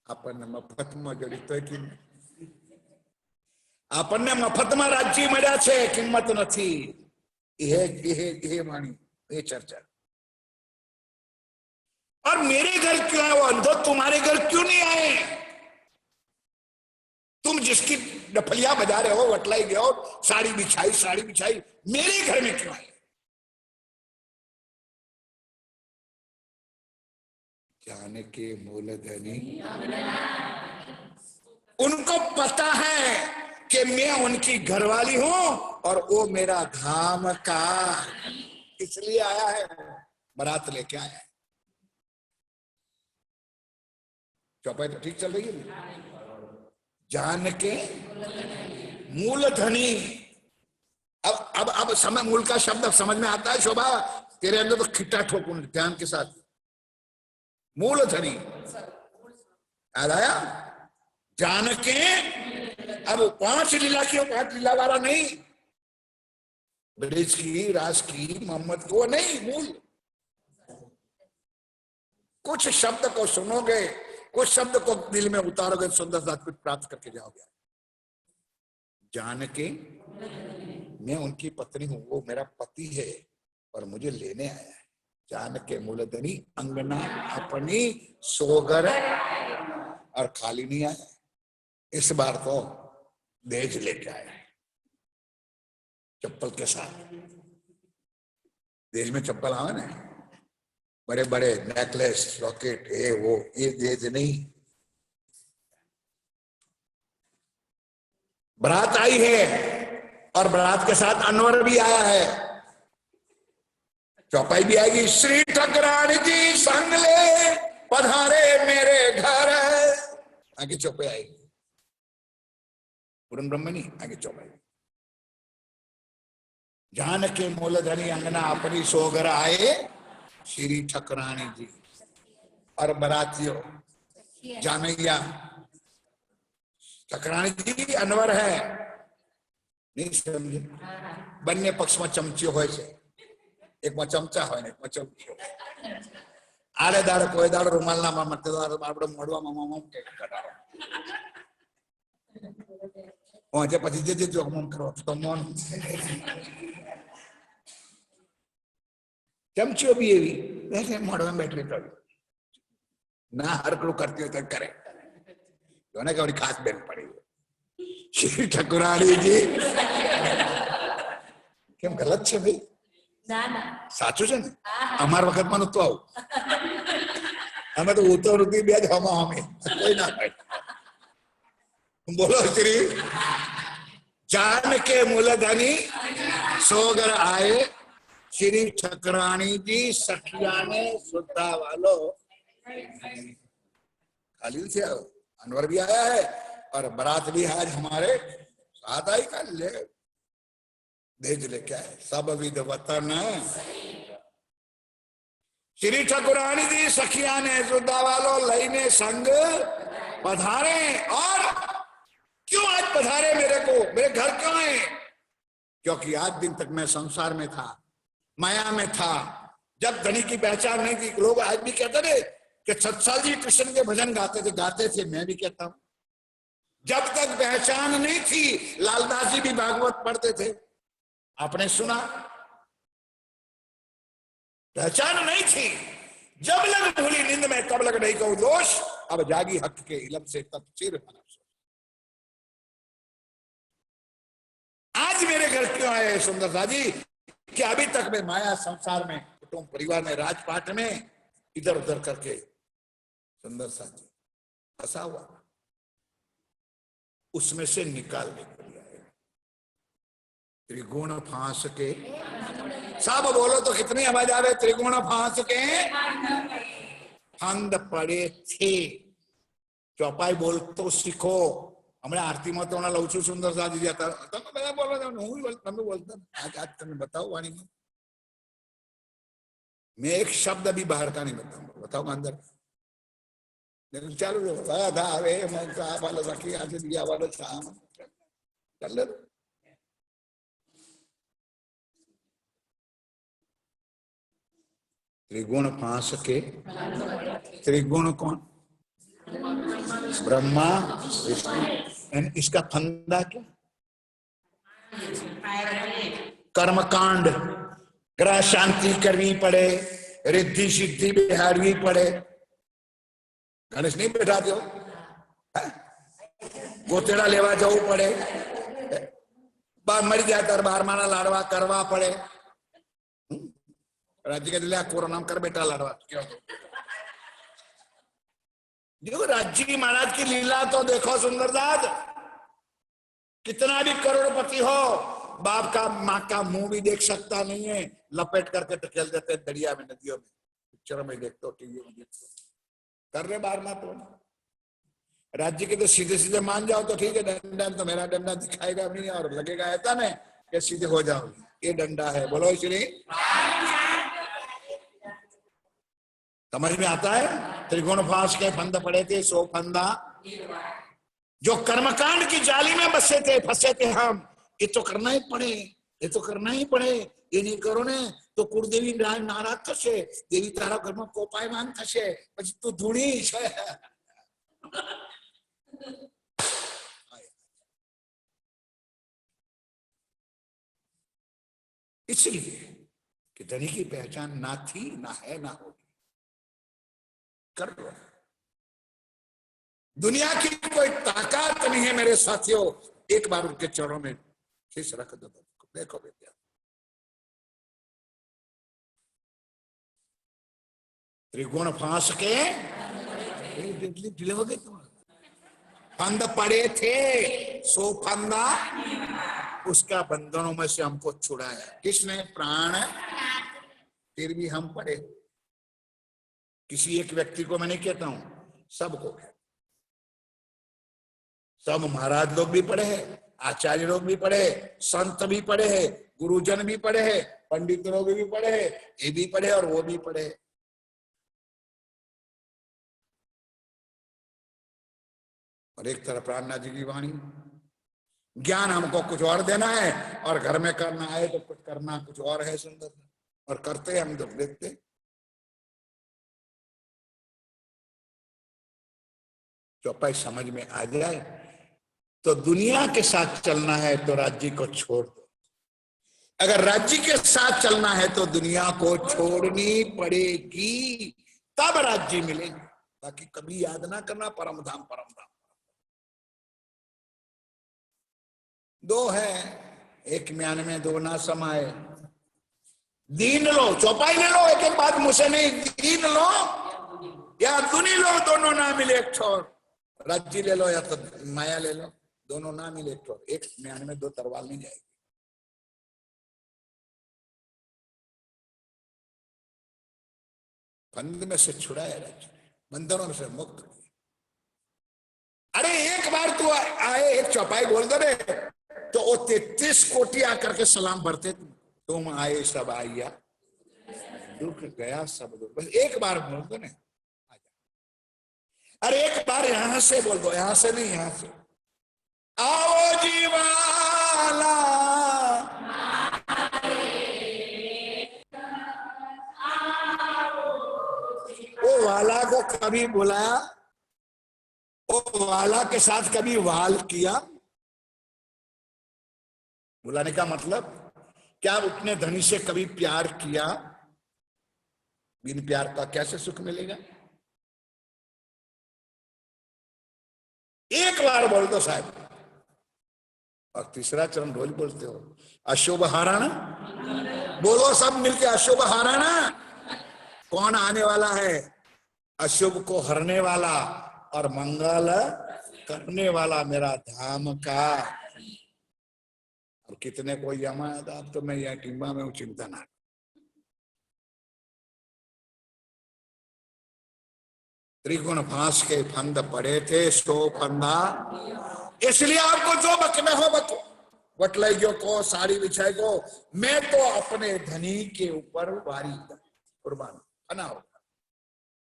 આપણને મફતમાં જડિત હોય કે આપણને મફતમાં રાજ્ય મળ્યા છે, કિંમત નથી। એ વાણી, ये चर्चा। और मेरे घर क्यों आए वो अंधो, तुम्हारे घर क्यों नहीं आए? तुम जिसकी डफलिया बजा रहे हो, वटलाई गए हो, साड़ी बिछाई, मेरे घर में क्यों आए? जाने के मूलधनी, उनको पता है कि मैं उनकी घरवाली हूं और वो मेरा धाम का, इसलिए आया है, बारात लेके आया है। चौपाई तो ठीक चल रही है। जान के मूलधनी, अब समय मूल का शब्द समझ में आता है शोभा? तेरे अंदर तो खिट्टा ठोकूं ध्यान के साथ। मूलधनी याद आया? जान के, अब 5 लीला की, 5 लीला वाला नहीं, ब्रिज की, रास की, मोहम्मद को नहीं, मूल। कुछ शब्द को सुनोगे, कुछ शब्द को दिल में उतारोगे, सुंदर साथ कुछ प्राप्त करके जाओगे। जान के मैं उनकी पत्नी हूं, वो मेरा पति है और मुझे लेने आया है। जान के मूलधनी अंगना अपनी सोगर, और खाली नहीं आया, इस बार तो दहेज लेके आया है, चप्पल के साथ। दहेज में चप्पल आवे ना, बड़े बड़े नेकलेस, लॉकेट, वो, ये दहेज नहीं। बारात आई है और बारात के साथ अनवर भी आया है, चौपाई भी आएगी। श्री ठाकुरानी जी संग ले पधारे मेरे घर, आगे चौपाई आएगी। पूर्ण ब्रह्म नहीं, आगे चौपाई। जान के मूलधनी अंगना अपनी सोगर आए श्री ठाकुरानी जी, और बरातियों जानैया। ठाकुरानी जी अनवर है, नहीं समझे? बन्ने पक्ष में चमचियो होय छे, एक में चमचा होय ने एक में चमचियो। आड़े दाड़े कोई दाड़े रुमाल ना मते दाड़े आपणे मोढवामां मम के कढाड़ो, पहुंचे પછી જે જોક મમ કરો તો મન ચમચીઓ બી એવી એટલે મોઢવામાં બેટરી તો ના હરકડું કરતી હોય તો કરે, જોને કે ખાસ બેન પડી। શ્રી ઠાकुरानी जी કેમ ગલત છે ભાઈ? ના ના સાચું છે ને? અમાર વખતમાં નતું આવું, અમે તો ઉતો રૂપી બે જ હમા હમે, કોઈ ના થાય। बोलो श्री जान के मूलधनी सोगर आए श्री ठाकुरानी जी सखिया ने सुधा वालो। खाली से अनवर भी आया है और बारात भी आज हमारे साथ आई, कर ले भेज ले क्या है, सब विध वतन। श्री ठाकुरानी जी सखिया ने सुधा वालो लईने संग पधारे। और क्यों आज पधारे मेरे को, मेरे घर क्यों आए? क्योंकि आज दिन तक मैं संसार में था, माया में था, जब धनी की पहचान नहीं थी। लोग आज भी कहते थे कि सत्साल जी कृष्ण के भजन गाते थे, मैं भी कहता हूं। जब तक पहचान नहीं थी, लालदास जी भी भागवत पढ़ते थे, आपने सुना। पहचान नहीं थी, जब लग भूली नींद में तब लग नहीं कहूं दोष, अब जागी हक के इलम से तब चिर। आज मेरे घर क्यों आए सुंदरता जी? कि अभी तक मैं माया संसार में कुटुंब परिवार में राजपाट में इधर उधर करके सुंदर सा जी फंसा हुआ, उसमें से निकालने के लिए आए। त्रिगुण फांस के, सब बोलो तो कितनी आवाज आवे, त्रिगुण फांस के फंद पड़े थे। चौपाई बोल तो सीखो। हमने आरती में तो लઉં છું સુંદર સાજી હતા, તમે બધા બોલો છો, હું બોલ, તમે બોલતા आज તમે बताओ वाणी में, मैं एक शब्द अभी बाहर का नहीं बताऊंगा, बताऊंगा अंदर लेकिन चालू था आवे मैं साहब वाला सखी आज दिया वाला साहब चल ले। त्रिगुण फांस के, त्रिगुण कौन, ब्रह्मा विष्णु, इसका फंदा क्या, कर्मकांड, ग्रह शांति करनी पड़े, रिद्धि सिद्धि बिहारवी पड़े। गणेश नहीं बैठा दो, गोतेड़ा लेवा जाऊ पड़े, मर गया दरबार माना लाडवा करवा पड़े। राज्य के दिले कोरोना कर बेटा लाडवा क्यों, जो राज्य महाराज की लीला तो देखो सुंदरदास, कितना भी करोड़पति हो, बाप का माँ का मुंह भी देख सकता नहीं है, लपेट करके टकेल देते दरिया में, नदियों में, पिक्चरों में देखते हो, टीवी में देखते हो, कर रहे बार माँ तो। राज्य के तो सीधे सीधे मान जाओ तो ठीक है, डंडा तो मेरा डंडा दिखाएगा नहीं और लगेगा ऐसा नहीं कि सीधे हो जाओ, ये डंडा है, बोलो श्री। समझ में आता है, त्रिगुण फांस के फंद पड़े थे सो फंदा, जो कर्मकांड की जाली में बसे थे, फंसे थे हम, ये तो करना ही पड़े, ये तो करना ही पड़े, ये नहीं करो ने तो कुलदेवी नाराज थशे, देवी तारा घर में कोपायमान थशे, પછી તું ધૂણી છે। इसलिए कि धनी की पहचान ना थी, ना है, ना होगी, कर लो। दुनिया की कोई ताकत नहीं है मेरे साथियों, एक बार उनके चरणों में शीश रख दो, देखो बेटा, त्रिगुण फांस के ढीले हो गए तुम, फंद पड़े थे सो फंदा, उसका बंधनों में से हमको छुड़ाया किसने, प्राण। फिर भी हम पड़े, किसी एक व्यक्ति को मैं नहीं कहता हूं, सबको, सब महाराज लोग भी पढ़े हैं, आचार्य लोग भी पढ़े, संत भी पढ़े हैं, गुरुजन भी पढ़े हैं, पंडित लोग भी पढ़े हैं, ये भी पढ़े और वो भी पढ़े। और एक तरफ प्राणनाथ जी की वाणी, ज्ञान हमको कुछ और देना है और घर में करना है तो कुछ करना कुछ और है सुंदर, और करते हम जब देखते। चौपाई समझ में आ जाए तो दुनिया के साथ चलना है तो राज्य को छोड़ दो, अगर राज्य के साथ चलना है तो दुनिया को छोड़नी पड़ेगी, तब राज्य मिलेगा, बाकी कभी याद ना करना परम धाम परम धाम। दो है, एक म्यान में दो ना समाये, दीन लो, चौपाई ले लो, एक एक बात मुझसे नहीं, दीन लो या दुनी लो, दोनों ना मिले एक छोर, राज्य ले लो या तो माया ले लो, दोनों ना मिले एक छोर, एक म्यान में दो तरवार नहीं जाएगी। फंद में से छुड़ाया राज्य, बंधनों से मुक्त किया। अरे एक बार तू आए, एक चौपाई बोल दो रे तो वो 33 कोटि आकर के सलाम भरते, तुम आए सब आइया, दुख गया सब दुख, बस एक बार बोल दो ना। अरे एक बार यहां से बोल दो, यहां से नहीं, यहां से, आओ जीवाला, वो वाला को कभी बुलाया, वो वाला के साथ कभी वाल किया, बुलाने का मतलब क्या उतने धनी से कभी प्यार किया, बिन प्यार का कैसे सुख मिलेगा। एक बार बोल दो साहब, और तीसरा चरण रोज बोलते हो, अशुभ हरण। बोलो सब मिलके, अशुभ हरण। कौन आने वाला है? अशुभ को हरने वाला और मंगल करने वाला मेरा धाम का। और कितने को यमाद, अब तो मैं यह टिम्बा में हूं, चिंता ना। त्रिगुण फांस के फंद पड़े थे, सो फंदा। इसलिए आपको जो बकने हो बको, बटलाइयों को, साड़ी बिछाई को, मैं तो अपने धनी के ऊपर वारी कुर्बान बना होगा।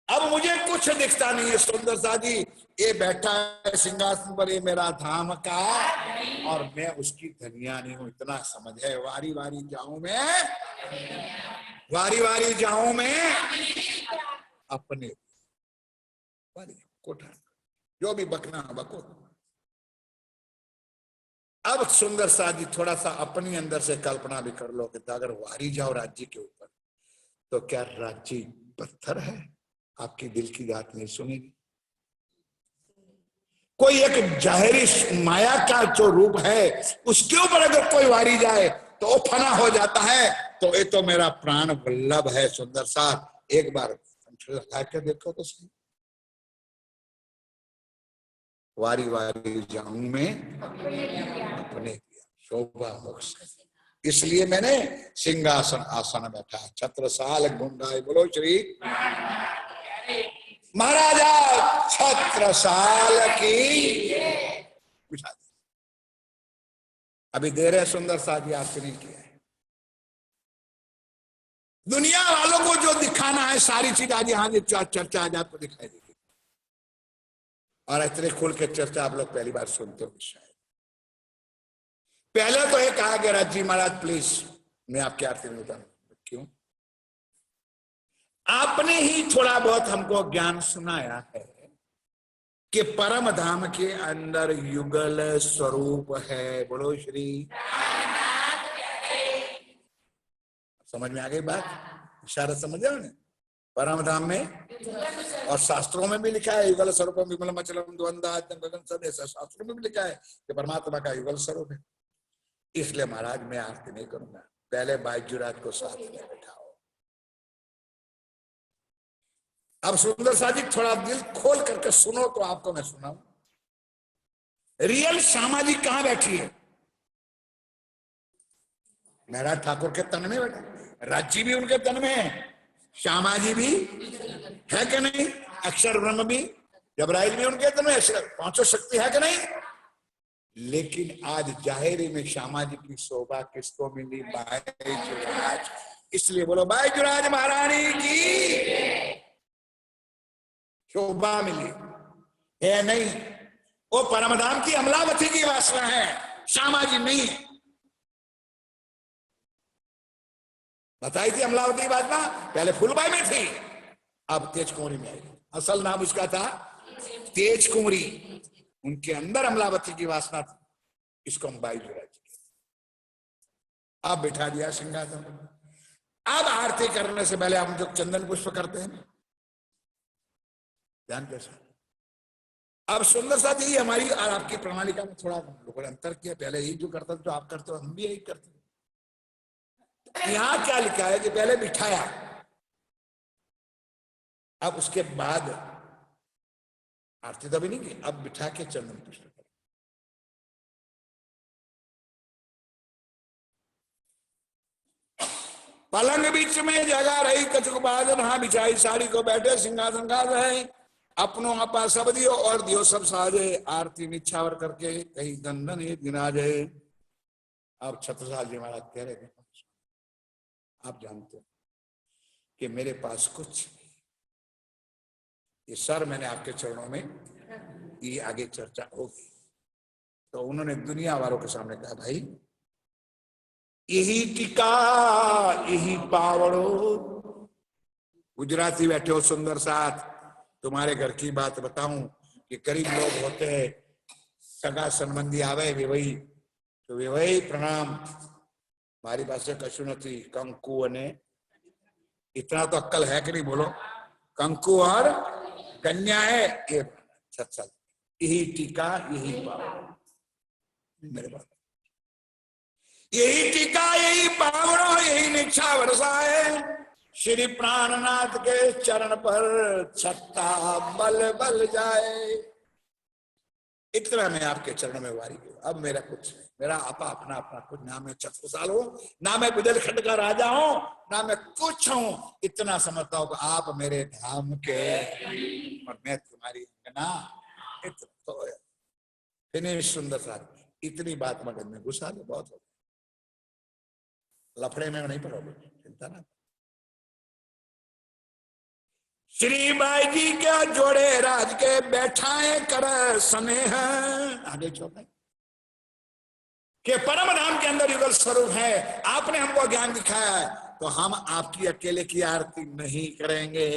अब मुझे कुछ दिखता नहीं है। सुंदर सा जी ये बैठा है सिंहासन पर, ये मेरा धाम का, और मैं उसकी धनिया नहीं हूं, इतना समझ है। वारी वारी जाऊं मैं, वारी वारी जाऊं मैं अपने वारी कोठा, जो भी बकना बको। अब सुंदर सा जी थोड़ा सा अपनी अंदर से कल्पना भी कर लो कि अगर वारी जाओ राज्य के ऊपर, तो क्या राज्य पत्थर है? आपकी दिल की बात नहीं सुनेगी। कोई एक जाहिरी माया का जो रूप है, उसके ऊपर अगर कोई वारी जाए तो वो फना हो जाता है। तो ये तो मेरा प्राण वल्लभ है सुंदर सा, एक बार लगा के देखो तो सही। वारी वारी जाऊं मैं अपने शोभा मोक्ष, इसलिए मैंने सिंहासन आसन बैठा, छत्रसाल गुंडाई। बोलो श्री महाराजा छत्रसाल की। अभी देर है सुंदर सा जी, आपसे नहीं किया है। दुनिया वालों को जो दिखाना है सारी चीज आज यहाँ चर्चा आज आपको दिखाई देगी, और इतने खुल के चर्चा आप लोग पहली बार सुनते हो शायद। पहले तो ये कहा गया जी महाराज प्लीज मैं आपकी आरती में उतारूं। क्यों? आपने ही थोड़ा बहुत हमको ज्ञान सुनाया है कि परम धाम के अंदर युगल स्वरूप है। बोलो श्री, समझ में आ गई बात? इशारा समझ जाओ ना। परम धाम में और शास्त्रों में भी लिखा है युगल स्वरूप विमल मचलम द्वंद्व गगन सब, ऐसा शास्त्रों में भी लिखा है कि परमात्मा का युगल स्वरूप है। इसलिए महाराज मैं आरती नहीं करूंगा, पहले बाईजुराज को साथ में बैठाओ। अब सुंदर सा जी थोड़ा दिल खोल करके सुनो तो आपको मैं सुनाऊं। रियल श्यामा जी कहां बैठी है? महाराज ठाकुर के तन में बैठा, राज्य भी उनके तन में है, श्यामा जी भी है कि नहीं, अक्षर ब्रह्म भी, जबराइल भी उनके तन में, पांचों शक्ति है कि नहीं। लेकिन आज जाहिरी में श्यामा जी की शोभा किसको मिली? बाईजुराज। इसलिए बोलो बाईजुराज महारानी की शोभा मिली है। नहीं, वो परमधाम की अमलावती की वासना है, श्यामा जी नहीं है। बताई थी अमलावती की वासना पहले फूलबाई में थी, अब तेज कुंवरी में आई। असल नाम उसका था तेज कुंवरी, उनके अंदर अमलावती की वासना थी। इसको हम बाईजुराज अब बिठा दिया सिंहासन। अब आरती करने से पहले हम जो चंदन पुष्प करते हैं ध्यान कैसा। अब सुंदर सा जी हमारी और आपकी प्रणालिका में थोड़ा लोगों ने अंतर किया। पहले यही जो करता जो आप करते हो हम भी यही करते। यहां क्या लिखा है कि पहले बिठाया, अब उसके बाद आरती तो भी नहीं की, अब बिठा के चंदन पुष्प। पलंग बीच में जगह रही, कचुक बादन हाँ बिछाई साड़ी को, बैठे सिंहासन का रहे, अपनों आपा सब दियो और दियो सब साजे। आरती निछावर करके कहीं दंदन ही दिन आ जाए। अब छत्रसाल जी महाराज कह रहे थे, आप जानते हो कि मेरे पास कुछ ये सर मैंने आपके चरणों में, ये आगे चर्चा होगी। तो उन्होंने दुनिया वालों के सामने कहा भाई यही टीका यही पावड़ो। गुजराती बैठे हो सुंदर साथ, तुम्हारे घर की बात बताऊं कि करीब लोग होते हैं सगा संबंधी आवे विवई तो विवई प्रणाम, मारी पास कशु नहीं, कंकु अने इतना तो अक्कल है कि नहीं? बोलो, कंकु और कन्या है ये सत्संग, यही टीका यही पावड़ो। मेरे बात यही टीका यही पावड़ो यही निक्षा वर्षाए, श्री प्राणनाथ के चरण पर छत्ता बल बल जाए। इतना मैं आपके चरणों में वारी हूं, अब मेरा कुछ नहीं, मेरा आपा अपना अपना कुछ, ना मैं छत्रसाल हूं, ना मैं बुदेलखंड का राजा हूं, ना मैं कुछ हूं। इतना समझता हूं कि आप मेरे धाम के और मैं तुम्हारी अंगना। इतना तो फिनिश सुंदर साथ। इतनी बात मगज में घुसा दो, बहुत हो, लफड़े में नहीं पड़ोगे, चिंता ना। श्री बाई जी क्या जोड़े राज के बैठाए कर स्नेह, आगे चौथा कि परम धाम के अंदर युगल स्वरूप है, आपने हमको ज्ञान दिखाया है, तो हम आपकी अकेले की आरती नहीं करेंगे।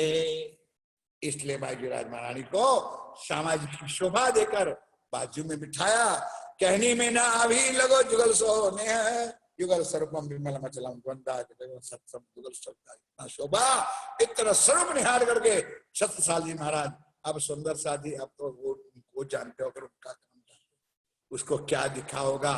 इसलिए बाई जी राज महारानी को सामाजिक की शोभा देकर बाजू में बिठाया। कहनी में ना अभी लगो जुगल सोने युगल स्वरूपम विमल मचलम सत्सम जुगल स्वरूप शोभा। इतना स्वरूप निहार करके छत्रसाल जी महाराज, अब सुंदर साथी, अब तो वो जानते हो, उनका काम उसको क्या दिखा होगा।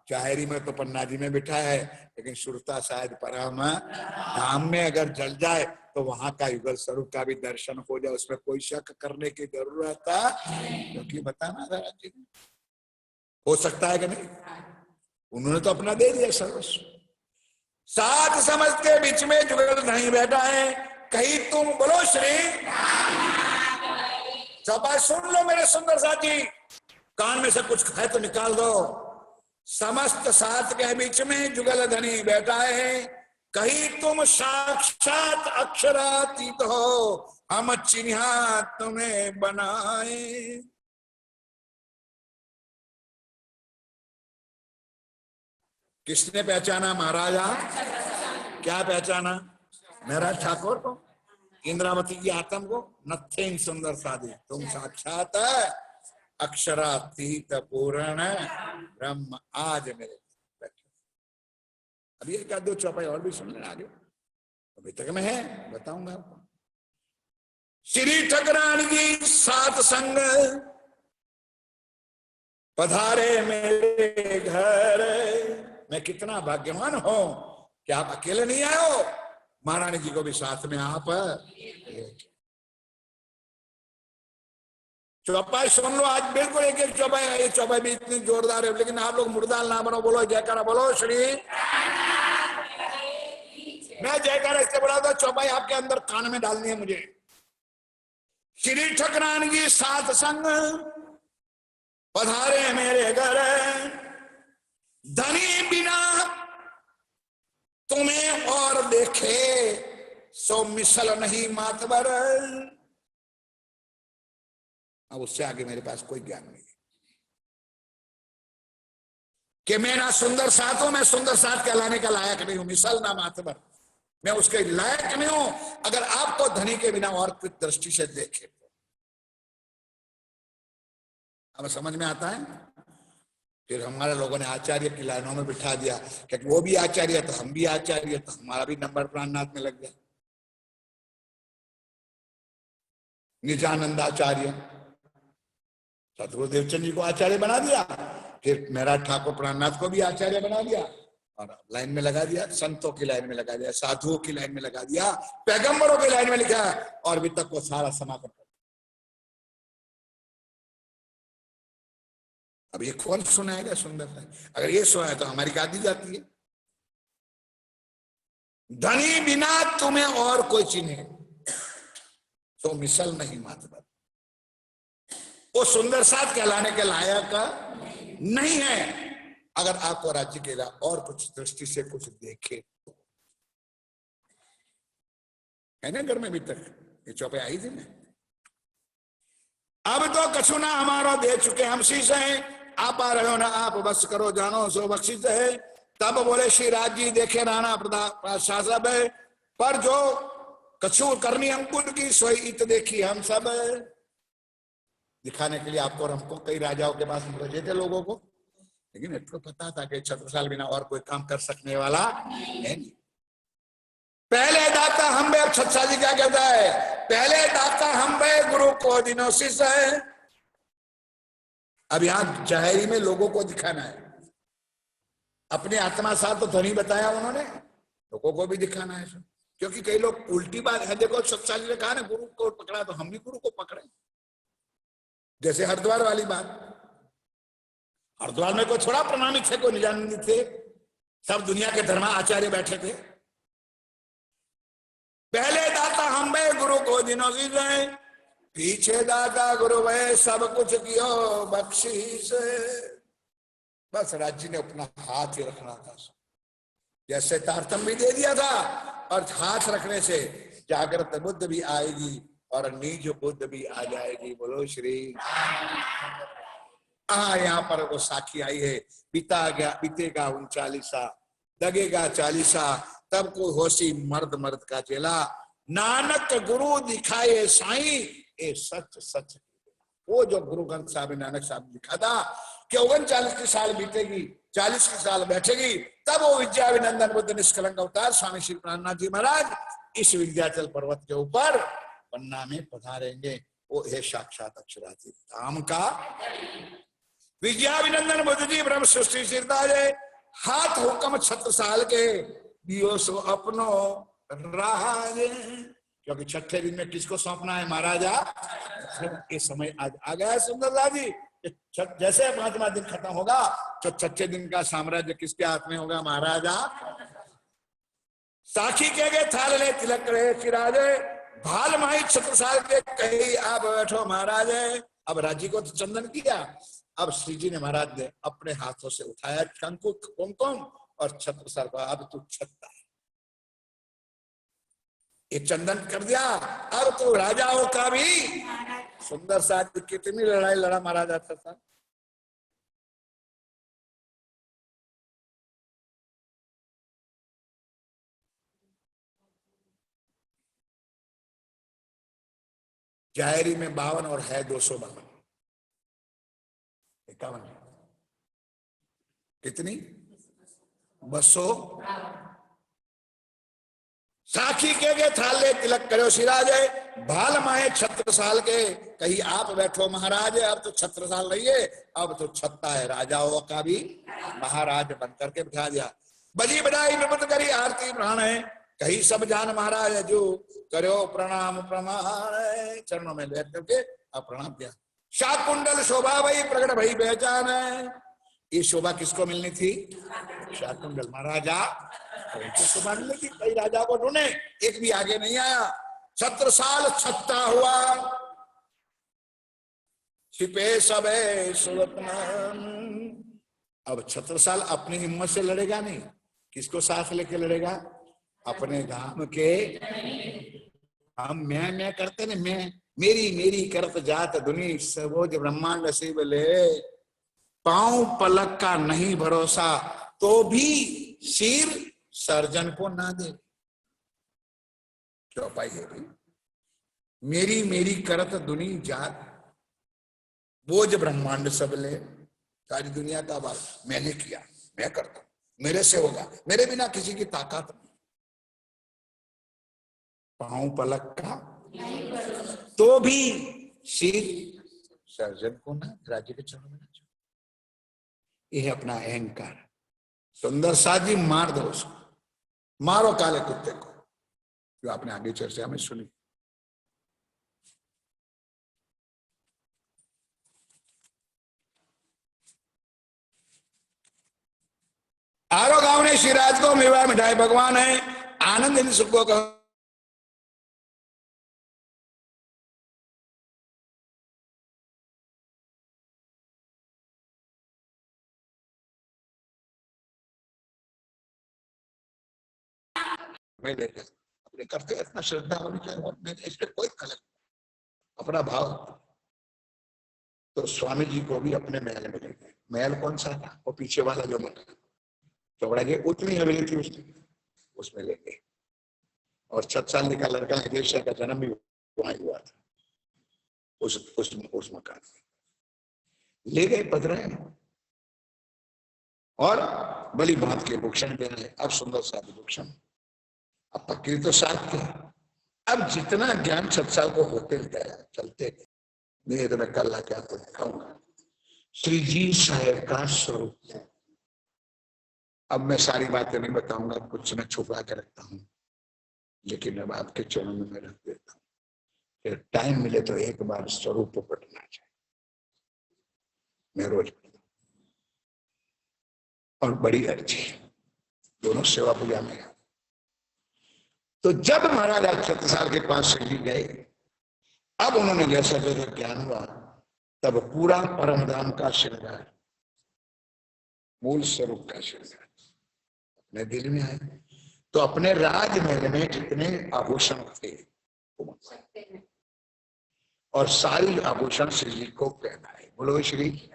जाहिरी में तो पन्ना जी में बिठा है, लेकिन सुरता शायद परम धाम में अगर जल जाए तो वहां का युगल स्वरूप का भी दर्शन हो जाए, उसमें कोई शक करने की जरूरत है, क्योंकि बताना था जी हो सकता है कि नहीं, उन्होंने तो अपना दे दिया सर्वस्व। सात समझ के बीच में जुगल नहीं बैठा है, कहीं तुम बोलो श्री चौपाई सुन लो मेरे सुंदर साथी, कान में से कुछ है तो निकाल दो। समस्त सात के बीच में जुगल धनी बैठा है, कहीं तुम साक्षात अक्षरातीत हो, हम चिन्हा तुम्हें बनाए। किसने पहचाना महाराजा? क्या पहचाना? महाराज ठाकुर को, इंद्रावती की आत्म को, नथिंग सुंदर साधी, तुम साक्षात अक्षरातीत पूर्ण ब्रह्म आज मेरे बैठे। अब ये क्या दो चौपाई और भी सुन लेना आगे, अभी तक में है, बताऊंगा आपको। श्री ठकरानी जी सात संग पधारे मेरे घर, मैं कितना भाग्यवान हूं कि आप अकेले नहीं आए हो, महारानी जी को भी साथ में आप। चौपाई सुन लो आज, बिल्कुल एक एक चौपाई, ये चौपाई भी इतनी जोरदार है, लेकिन आप लोग मुर्दाल ना बनो, बोलो जयकारा बोलो श्री। मैं जयकारा इससे बड़ा था, चौपाई आपके अंदर कान में डालनी है मुझे। श्री ठकरान की सात संग पधारे मेरे घर, धनी बिना तुम्हें और देखे सो मिसल नहीं मातबर। अब उससे आगे मेरे पास कोई ज्ञान नहीं कि मैं ना सुंदर साथ हूं, मैं सुंदर साथ कहलाने का लायक नहीं हूं, मिसल ना मातबर, मैं उसके लायक नहीं हूं। अगर आपको धनी के बिना और कुछ दृष्टि से देखे, अब समझ में आता है। फिर हमारे लोगों ने आचार्य की लाइनों में बिठा दिया, क्योंकि वो भी आचार्य तो हम भी आचार्य, तो हमारा भी नंबर प्राणनाथ में लग गया। निजानंदाचार्य सतगुरु देवचंद जी को आचार्य बना दिया, फिर मेरा ठाकुर प्राणनाथ को भी आचार्य बना दिया, और लाइन में लगा दिया, संतों की लाइन में लगा दिया, साधुओं की लाइन में लगा दिया, पैगंबरों की लाइन में लिखा, और अभी तक वो सारा समापन। अब ये कौन सुनाएगा सुंदर है? अगर ये सुनाए तो हमारी गादी जाती है। धनी बिना तुम्हें और कोई चिन्हे तो मिसल नहीं मातबर, वो सुंदर साथ कहलाने के लायक नहीं है। अगर आपको राज्य के और कुछ दृष्टि से कुछ देखे, है ना घर में अभी तक ये चौपाई आई थी ना। अब तो कछु ना हमारा दे चुके हम शीश है, आप आ रहे हो ना आप बस करो जानो सो बख्शिश है। तब बोले श्री राज जी देखे राणा प्रताप है, पर जो कछु करनी अंकुर की सोई इत देखी हम सब। दिखाने के लिए आपको और हमको कई राजाओं के पास भेजे थे लोगों को, लेकिन इनको पता था कि छत्रसाल बिना और कोई काम कर सकने वाला है नहीं। पहले दाता हम बे, अब छत्रसाल जी क्या कहता है, पहले दाता हम बे गुरु को दिनों शिष्य है। अब यहां जाहिरी में लोगों को दिखाना है, अपनी आत्मा साथ तो नहीं बताया उन्होंने, लोगों को भी दिखाना है। क्योंकि कई लोग उल्टी बात है, देखो सत्साजी ने कहा ना गुरु को पकड़ा तो हम भी गुरु को पकड़े। जैसे हरिद्वार वाली बात, हरिद्वार में कोई थोड़ा प्रमाणित थे, कोई निजानंदी थे, सब दुनिया के धर्म आचार्य बैठे थे। पहले दाता हम वे गुरु को दिनों की जाए, पीछे दाता गुरु वे सब कुछ कियो बख्शीश। बस राज्य ने अपना हाथ ही रखना था, जैसे तारतम भी दे दिया था, और हाथ रखने से जागृत बुद्ध भी आएगी और नीच बुद्ध भी आ जाएगी। बोलो श्री। यहाँ पर वो साखी आई है, बीतेगा 39, दगेगा 40, तब को होशी मर्द मर्द का चेला, नानक गुरु दिखाए साई ए सच सच। वो जो गुरु ग्रंथ साहब नानक साहब लिखा था कि 39 की साल बीतेगी, 40 की साल बैठेगी, तब वो विद्याविनंदन बुद्ध निष्कलंक अवतार स्वामी श्री प्राणनाथ जी महाराज इस विंध्याचल पर्वत के ऊपर पन्ना में पधारेंगे। वो है साक्षात अक्षराधीन धाम का विद्याविनंदन बुद्ध जी ब्रह्म सृष्टि सिरताजे, हाथ हुक्म छत्रसाल के दियो सो अपनो राजे। क्योंकि छठे दिन में किसको सौंपना है? महाराजा। ये समय आज आ गया सुंदरलाल जी, जैसे 5वां दिन खत्म होगा तो छठे दिन का साम्राज्य किसके हाथ में होगा? महाराजा। साखी के गए थाल ले तिलक रहे सिराजे, भाल माही छत्रसाल के कही आप बैठो महाराजे। अब राज्य को तो चंदन किया, अब श्री जी ने महाराज ने अपने हाथों से उठाया कंकु कुमकुम और छत्रसाल को अब तू छत्ता है, ये चंदन कर दिया, अब तो राजाओं का भी। सुंदर साथ कितनी लड़ाई लड़ा महाराजा था। जायरी में 52 और है 252, 51, कितनी? 200। साखी के गए थाले तिलक करो सिराजे, भाल माए छत्रसाल के कहीं आप बैठो महाराज। अब तो छत्रसाल नहीं है, अब तो छत्ता है, राजाओं का भी महाराज बनकर के बिठा दिया। बजी बजाई विपत करी आरती प्राण है, कहीं सब जान महाराज जो करो प्रणाम प्रमाण। चरणों में लेट करके अब प्रणाम किया। शाकुंडल शोभा भई प्रकट भई पहचान है। ये शोभा किसको मिलनी थी? शाकुंडल महाराजा शोभा मिलनी थी। कई राजा को ढूंढे, एक भी आगे नहीं आया। छत्रसाल छत्ता हुआ, छिपे सबे सुरत्न। अब छत्रसाल अपनी हिम्मत से लड़ेगा नहीं, किसको साथ लेके लड़ेगा? अपने धाम के। हम मैं करते ना, मैं मेरी मेरी करत जात दुनी सबोज ब्रह्मांड शिव ले, पांव पलक का नहीं भरोसा तो भी सिर सर्जन को ना दे। क्यों पाई है भाई? मेरी मेरी करत दुनी जात, बोझ ब्रह्मांड सब ले। सारी दुनिया का बात मैंने किया, मैं करता हूं, मेरे से होगा, मेरे बिना किसी की ताकत नहीं। पांव पलक का तो भी सिर सर्जन को ना, राज्य के चरणों में ना। यह है अपना अहंकार। सुंदर साजी मार दो उसको, मारो काले कुत्ते को, जो आपने आगे चर्चा में सुनी। आरो गांव ने श्रीराज को मेवा मिठाई भगवान है, आनंद इन सुख को अपने करते इतना श्रद्धा होनी चाहिए, इसमें कोई गलत, अपना भाव। तो स्वामी जी को भी अपने महल में लेंगे। महल कौन सा था? वो पीछे वाला जो महल चौड़ा के उतनी हवेली थी उसमें लेंगे। और 6 साल का लड़का हृदय का जन्म भी वहां हुआ था, उस मकान में ले गए, पधराए और बलि भात के भूषण दे रहे। अब सुंदर सा भूषण, अब पक्की तो साथ थे। अब जितना ज्ञान 6 साल को होते गया, चलते गए। नहीं तो मैं कल क्या तो दिखाऊंगा श्री जी साहेब का स्वरूप। अब मैं सारी बातें नहीं बताऊंगा, कुछ मैं छुपा के रखता हूं, लेकिन अब आपके चरणों में मैं रख देता हूँ। फिर टाइम मिले तो एक बार स्वरूप पढ़ना चाहिए। मैं रोज पढ़ता हूं और बड़ी अर्जी दोनों सेवा पूजा में। तो जब महाराज आज 7 साल के पास से जी गए, अब उन्होंने जैसा जैसा ज्ञान हुआ, तब पूरा परम धाम का श्रृंगार, मूल स्वरूप का श्रृंगार अपने दिल में आए। तो अपने राजमहल में जितने आभूषण थे और सारी आभूषण श्री जी को पहनाए। बोलो श्री।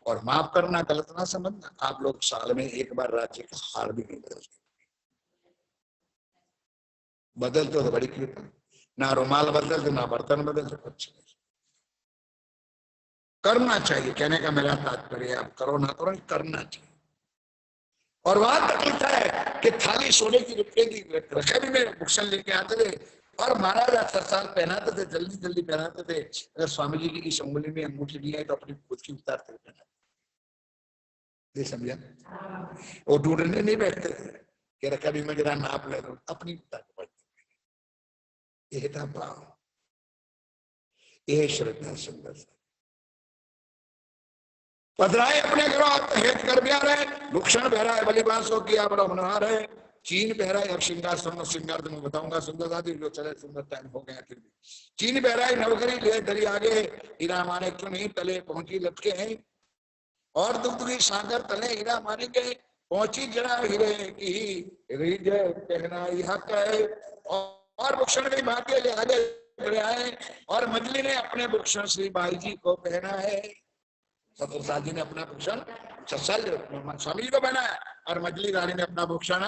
और माफ करना, गलत ना समझना, आप लोग साल में एक बार राज्य का हार भी नहीं बदलते। बदलते तो बड़ी कृपा, ना रुमाल बदलते, ना बर्तन बदलते, कुछ नहीं। करना चाहिए, कहने का मेरा तात्पर्य, आप करो ना करो, करना चाहिए। और वहां तक लिखा है कि थाली सोने की रुपये की रखे भी में भूषण लेके आते थे, और महाराज 7 साल पहनाते थे, जल्दी जल्दी पहनाते थे। अगर स्वामी जी की इस उंगली में अंगूठी दी है तो अपनी खुद की उतारते पहनाते। समझा? वो ढूंढने नहीं बैठते थे कि रखा भी में जरा नाप ले, तो अपनी उतार पड़ते। यह था भाव, यह श्रद्धा सुंदर। पधराए अपने घरों हेत कर ब्याह रहे, भूषण बहराए बलिबासों किया बड़ा मनोहर है। चीन बहराए, अब श्रृंगार श्रृंगार तो मैं बताऊंगा, सुंदर साथी जो चले, सुंदर टाइम हो गया। फिर भी चीन बहराए नवकरी ले दरी आगे, हीरा माने क्यों नहीं तले पहुंची लटके हैं। और दुग्ध की सागर तले हीरा माने के पहुंची जरा हीरे की रिज कहना यह कहे। और भूषण की बातें ले आगे बढ़े आए, और मजली ने अपने भूषण श्री बाई जी को पहना है। सतुरसाद जी ने अपना भूषण स्वामी जी को पहना है, और मजली रानी ने अपना भूषण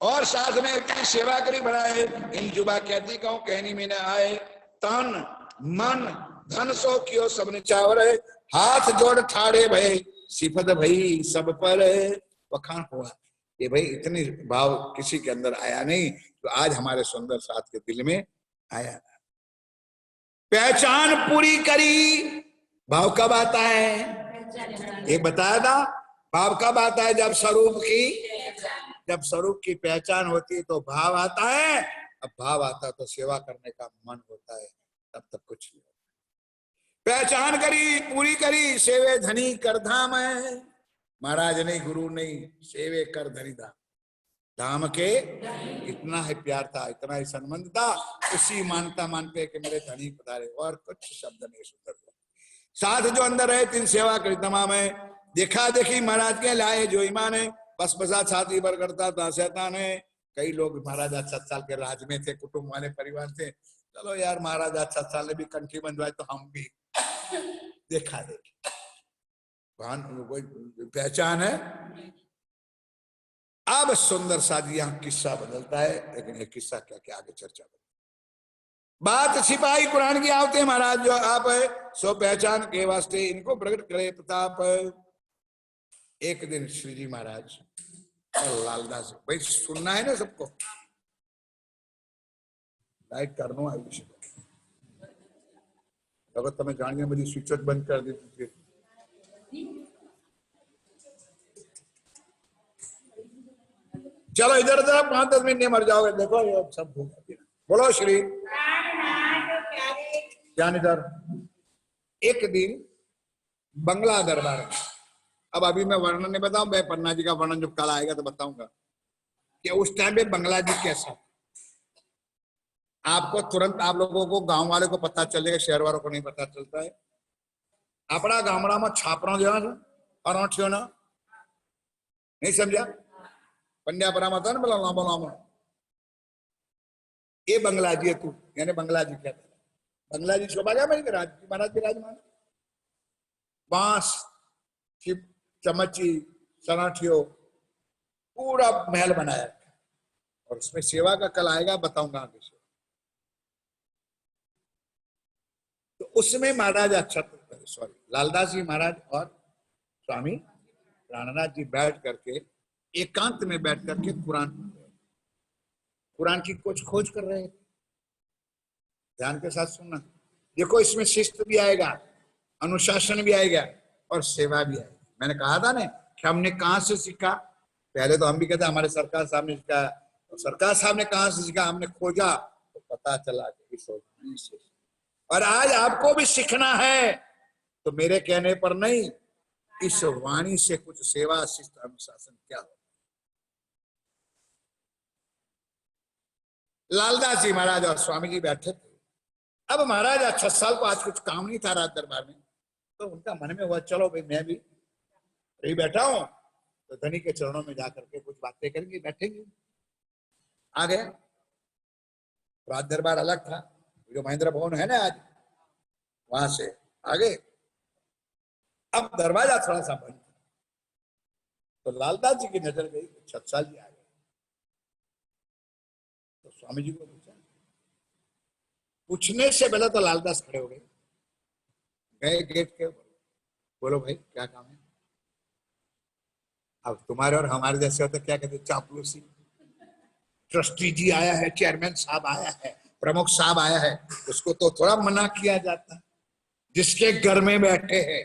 और साथ में इतनी सेवा करी बढ़ाए। इन जुबा कहती कहूं कहनी में न आए, तन मन धन सो कियो सबने चावर है। हाथ जोड़ ठाड़े भय सिफत भई सब पर वखान हुआ। ये भाई इतनी भाव किसी के अंदर आया नहीं, तो आज हमारे सुंदर साथ के दिल में आया। पहचान पूरी करी, भाव कब आता है? ये बताया था, भाव कब आता है? जब स्वरूप की पहचान होती है तो भाव आता है। अब भाव आता है तो सेवा करने का मन होता है, तब तक कुछ नहीं होता। पहचान करी पूरी करी, सेवे धनी कर धाम है। महाराज नहीं, गुरु नहीं, सेवे कर धनी धाम। धाम के इतना ही प्यार था, इतना ही संबंध था, उसी मानता मानते कि मेरे धनी पधारे, और कुछ शब्द नहीं सुंदर। साथ जो अंदर है तीन सेवा करी तमाम है। देखा देखी महाराज के लाए जो ईमान है, बस बसा छाती पर करता था शैतान है। कई लोग महाराज 7 साल के राज में थे, कुटुंब वाले परिवार थे, चलो यार महाराज 7 साल ने भी कंठी बंधवाई तो हम भी देखा देखी कोई पहचान है। अब सुंदर साजी यहाँ किस्सा बदलता है, लेकिन ये किस्सा क्या क्या आगे चर्चा बदल। बात सिपाही कुरान की आवते महाराज जो आप है सो पहचान के वास्ते इनको प्रकट करे प्रताप। एक दिन श्री जी महाराज और लालदास, भाई सुनना है ना सबको, लाइट करनो आई विषय अगर तुम्हें जानिए मेरी स्विच बंद कर दी थी। चलो इधर उधर 5-10 मिनट नहीं मर जाओगे, देखो ये सब होगा। बोलो श्री ज्ञान। इधर एक दिन बंगला दरबार, अब अभी मैं वर्णन नहीं बताऊं, मैं पन्ना जी का वर्णन जब कल आएगा तो बताऊंगा कि उस टाइम पे बंगला जी कैसा। आपको तुरंत, आप लोगों को गांव वाले को पता चलेगा, शहर वालों को नहीं पता चलता है। अपना गामड़ा में छापरा जो अरोठियो ना नहीं समझा, पंड्यापरा में था ना बोला लामा लामा, ये बंगला जी है तू, यानी बंगला जी कहते हैं। बंगला जी शोभा गया मेरे महाराज के राजमान, बांस चमची सराठियो पूरा महल बनाया, और उसमें सेवा का कल आएगा, बताऊंगा आगे से। तो उसमें महाराज सॉरी लालदास जी महाराज और स्वामी प्राणनाथ जी बैठ करके एकांत में बैठ करके कुरान की कुछ खोज कर रहे हैं। ध्यान के साथ सुनना, देखो इसमें शिस्त भी आएगा, अनुशासन भी आएगा, और सेवा भी आएगी। मैंने कहा था ना कि हमने कहाँ से सीखा। पहले तो हम भी कहते हमारे सरकार साहब ने सीखा, तो सरकार साहब ने कहाँ से सीखा, हमने खोजा तो पता चला कि इस वाणी से। और आज आपको भी सीखना है तो मेरे कहने पर नहीं, इस वाणी से कुछ सेवा शिष्ट अनुशासन क्या हो। लालदास जी महाराज और स्वामी जी बैठे थे। अब महाराज 6 साल को आज कुछ काम नहीं था राज दरबार में, तो उनका मन में हुआ चलो भाई मैं भी यही बैठा हूं तो धनी के चरणों में जाकर के कुछ बातें करेंगे, बैठेंगे। आ गए। राज दरबार अलग था, जो महेंद्र भवन है ना आज, वहां से आगे। अब दरवाजा थोड़ा सा बंद था, तो लालदास जी की नजर गई, छत्साल जी आ गए। तो स्वामी जी को पूछा, पूछने से पहले तो लालदास खड़े हो गए, गए गेट के, बोलो भाई क्या काम है। अब तुम्हारे और हमारे जैसे होते क्या कहते, चापलूसी। ट्रस्टी जी आया है, चेयरमैन साहब आया है, प्रमुख साहब आया है, उसको तो थोड़ा मना किया जाता है। जिसके घर में बैठे हैं,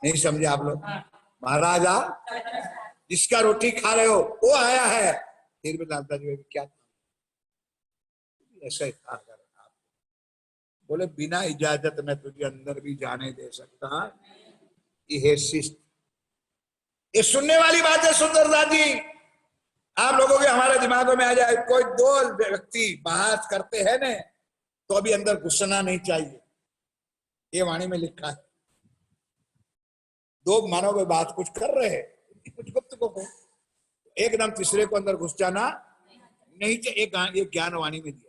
नहीं समझे आप लोग, महाराजा जिसका रोटी खा रहे हो वो आया है, फिर भी लालदास जी क्या ऐसा ही था। अगर आप बोले बिना इजाजत में तुझे अंदर भी जाने दे सकता, ये शिष्ट। ये सुनने वाली बात है सुंदरदास जी, आप लोगों के हमारे दिमागों में आ जाए। कोई 2 व्यक्ति बाहर करते हैं ने तो अभी अंदर घुसना नहीं चाहिए, ये वाणी में लिखा है। 2 मानो वे बात कुछ कर रहे हैं, कुछ गुप्त को एकदम तीसरे को अंदर घुस जाना नहीं चाहिए, एक ज्ञान वाणी में दिया।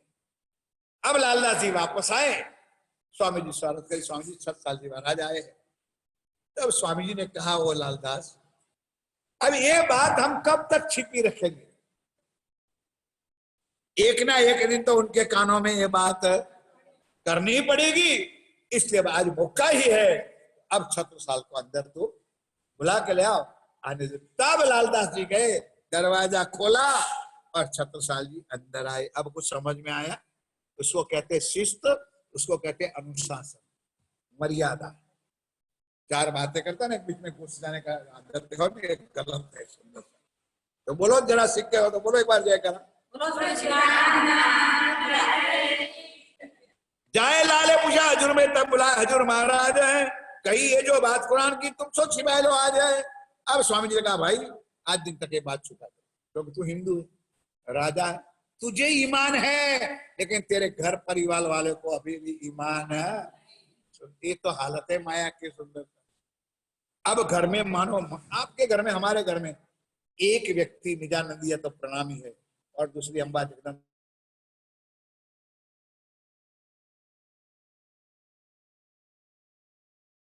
अब लालदास जी वापस आए, स्वामी जी स्वागत करें, स्वामी जी 7 साल जी महाराज आए। तब स्वामी जी ने कहा, वो लालदास अब ये बात हम कब तक छिपी रखेंगे, एक ना एक दिन तो उनके कानों में ये बात करनी ही पड़ेगी, इसलिए आज मौका ही है, अब छत्रसाल को अंदर तो बुला के ले आओ। आने दे। तब लालदास जी गए, दरवाजा खोला और छत्रसाल जी अंदर आए। अब कुछ समझ में आया, उसको कहते शिस्त, उसको कहते अनुशासन, मर्यादा। 4 बातें करता ना, बीच में घुस जाने का आदत देखो, गलत है। सुंदर तो बोलो, जरा सीख के हो तो बोलो एक बार जय करा। जाए लाले पूछा हजूर में, तब बुला हजूर महाराज है, कही ये जो बात कुरान की तुम सो छिपा लो आ जाए। अब स्वामी जी ने कहा, भाई आज दिन तक ये बात छुपा दो, क्योंकि तू हिंदू है, राजा है, तुझे ईमान है, लेकिन तेरे घर परिवार वाले को अभी भी ईमान है। ये तो हालत है माया की सुंदरता। अब घर में मानो आपके घर में, हमारे घर में एक व्यक्ति निजानंदी है तो प्रणामी है, और दूसरी अम्बा जगदम्बा